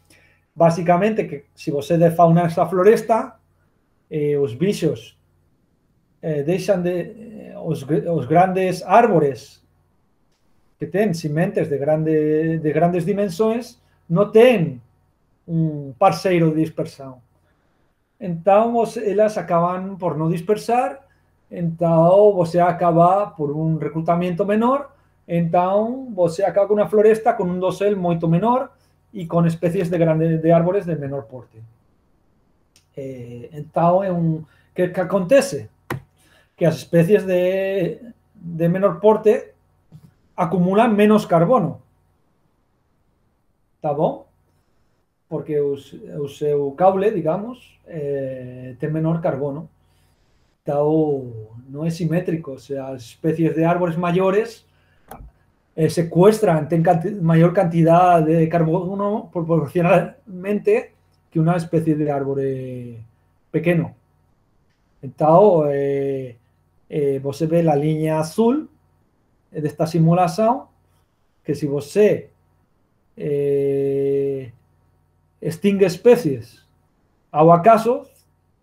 básicamente que si você defauna esa floresta, os bichos deixan os grandes árboles que tienen sementes de grandes dimensiones no tienen un parceiro de dispersión. Entonces, ellas acaban por no dispersar, entonces você acaba por un reclutamiento menor, entonces você acaba con una floresta con un dosel moito menor y con especies de árboles de menor porte. Entonces, ¿qué acontece? Que las especies de menor porte acumulan menos carbono. ¿Está bom? Porque o seu caule, digamos, tiene menor carbono. No es simétrico. O sea, las especies de árboles mayores secuestran, tienen mayor cantidad de carbono proporcionalmente que una especie de árbol pequeño. Entonces, você ve la línea azul de esta simulación, que si você extingue especies ao acaso,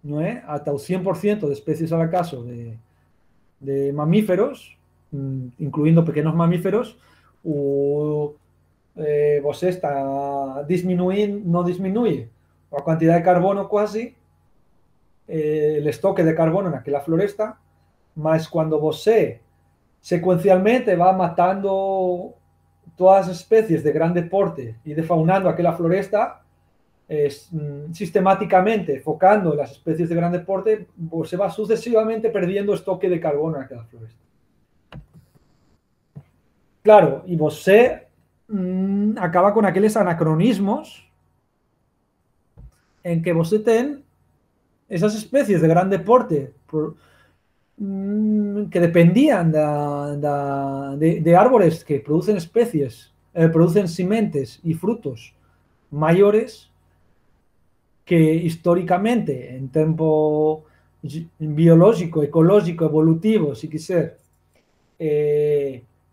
¿no es? Hasta el 100% de especies al acaso de mamíferos, incluyendo pequeños mamíferos, você está disminuyendo, no disminuye la cantidad de carbono casi, el estoque de carbono en aquella floresta, mas cuando você secuencialmente va matando todas las especies de grande porte y defaunando aquella floresta, sistemáticamente enfocando las especies de grande porte, se va sucesivamente perdiendo estoque de carbono en aquella floresta. Claro, y você acaba con aquellos anacronismos en que você ten esas especies de grande porte que dependían de árboles que producen especies, producen sementes y frutos mayores, que históricamente, en tiempo biológico, ecológico, evolutivo, si quisiera,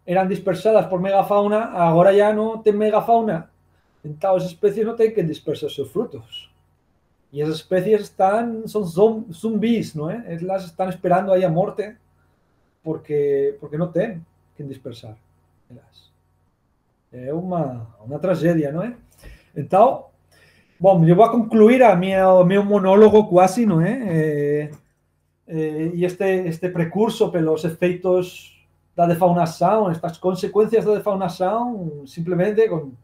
eran dispersadas por megafauna, ahora ya no tienen megafauna. Entonces, esas especies no tienen que dispersar sus frutos. Y esas especies son zumbis, ¿no? Las están esperando ahí a muerte porque no tienen que dispersar. Es una tragedia, ¿no? Entonces, bueno, yo voy a concluir a mi monólogo casi, ¿no? Y este precurso por los efectos de la defaunación, estas consecuencias de la defaunación, simplemente con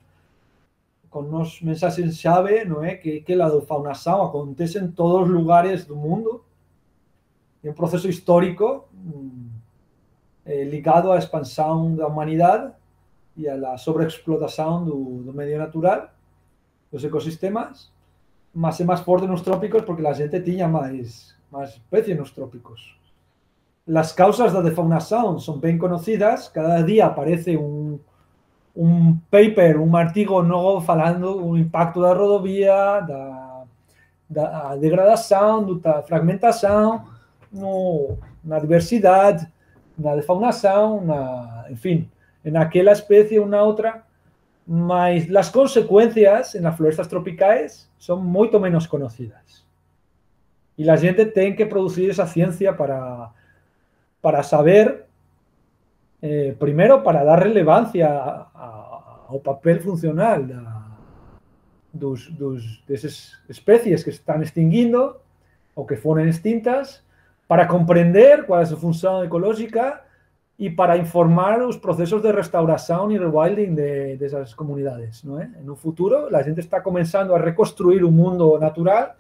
unos mensajes clave, ¿no? Que la defaunación acontece en todos los lugares del mundo, y un proceso histórico ligado a la expansión de la humanidad y a la sobreexplotación del medio natural, los ecosistemas, más y más fuerte en los trópicos porque la gente tiene más especies en los trópicos. Las causas de la defaunación son bien conocidas, cada día aparece un paper, un artigo novo falando do impacto da rodovia, da degradação, da fragmentação, na diversidade, na defaunação, enfim, naquela espécie ou na outra, mas as consequências nas florestas tropicais são muito menos conhecidas. E a gente tem que produzir essa ciência para saber, primero, para dar relevancia al papel funcional de esas especies que se están extinguiendo ou que foram extintas, para compreender qual é a sua função ecológica e para informar os processos de restauração e rewilding dessas comunidades, não é? No futuro, a gente está começando a reconstruir o mundo natural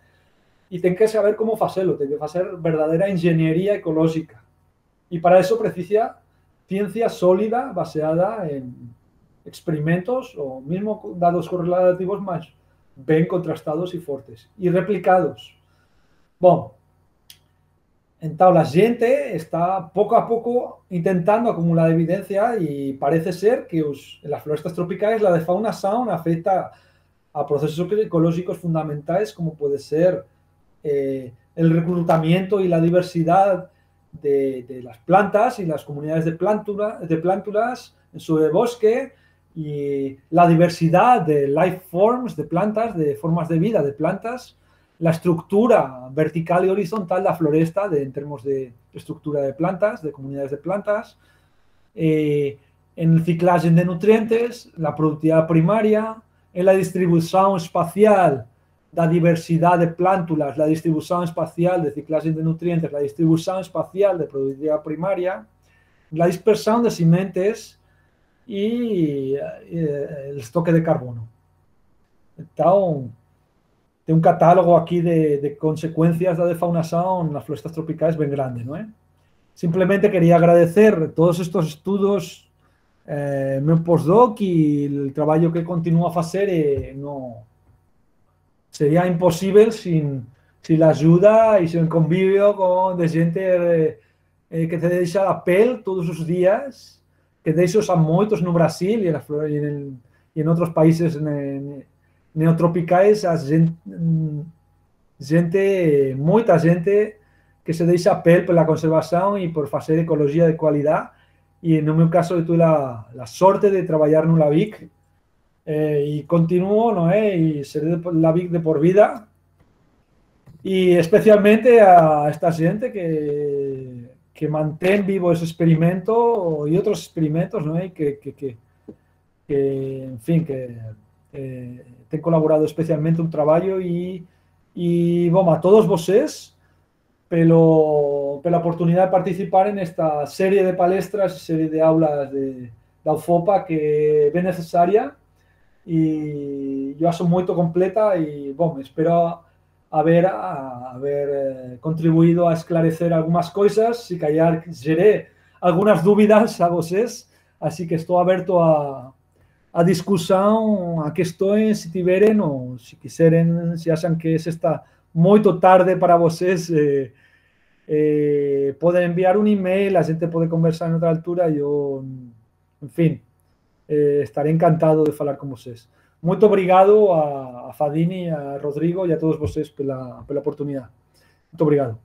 e tem que saber como fazê-lo, tem que fazer verdadeira engenharia ecológica. E para isso precisa ciência sólida, baseada em experimentos ou mesmo dados correlativos mais bem contrastados e fortes e replicados. Bom, então a gente está pouco a pouco tentando acumular evidência e parece ser que nas florestas tropicais a defaunação afeta a processos ecológicos fundamentais como pode ser el reclutamiento y la diversidad de las plantas y las comunidades de plántulas en su bosque y la diversidad de life forms de plantas, de formas de vida de plantas, la estructura vertical y horizontal de la floresta en términos de estructura de plantas, de comunidades de plantas, en el ciclaje de nutrientes, la productividad primaria, en la distribución espacial, la diversidad de plántulas, la distribución espacial de ciclaje de nutrientes, la distribución espacial de productividad primaria, la dispersión de sementes y el estoque de carbono. Então, tem catálogo aqui de consequências da defaunação nas florestas tropicais bem grande, não é? Simplemente queria agradecer todos estes estudos, meu postdoc e o trabalho que continuo a fazer. Não seria impossível sem a ajuda e sem o convívio de gente que te deixa a pele todos os dias, que deixa a muitos no Brasil e em outros países neotropicais, muita gente que se deixa a pele pela conservação e por fazer ecologia de qualidade. E no meu caso, eu tive a sorte de trabalhar no LABIC e continuo, não é? E serei LABIC de por vida. E especialmente a esta gente que mantém vivo esse experimento e outros experimentos, não é? Que enfim, que tem colaborado especialmente no trabalho e bom, a todos vocês pela oportunidade de participar nesta série de palestras, série de aulas da UFOPA que é bem necessária e eu acho muito completa e bom, espero haver contribuído a esclarecer algumas coisas, se calhar gerei algumas dúvidas a vocês, assim que estou aberto a discussão, a questões, se tiverem, ou se quiserem, se acham que isso está muito tarde para vocês, podem enviar um e-mail, a gente pode conversar em outra altura, eu, enfim, estarei encantado de falar com vocês. Muito obrigado a Fadini, a Rodrigo e a todos vocês pela oportunidade. Muito obrigado.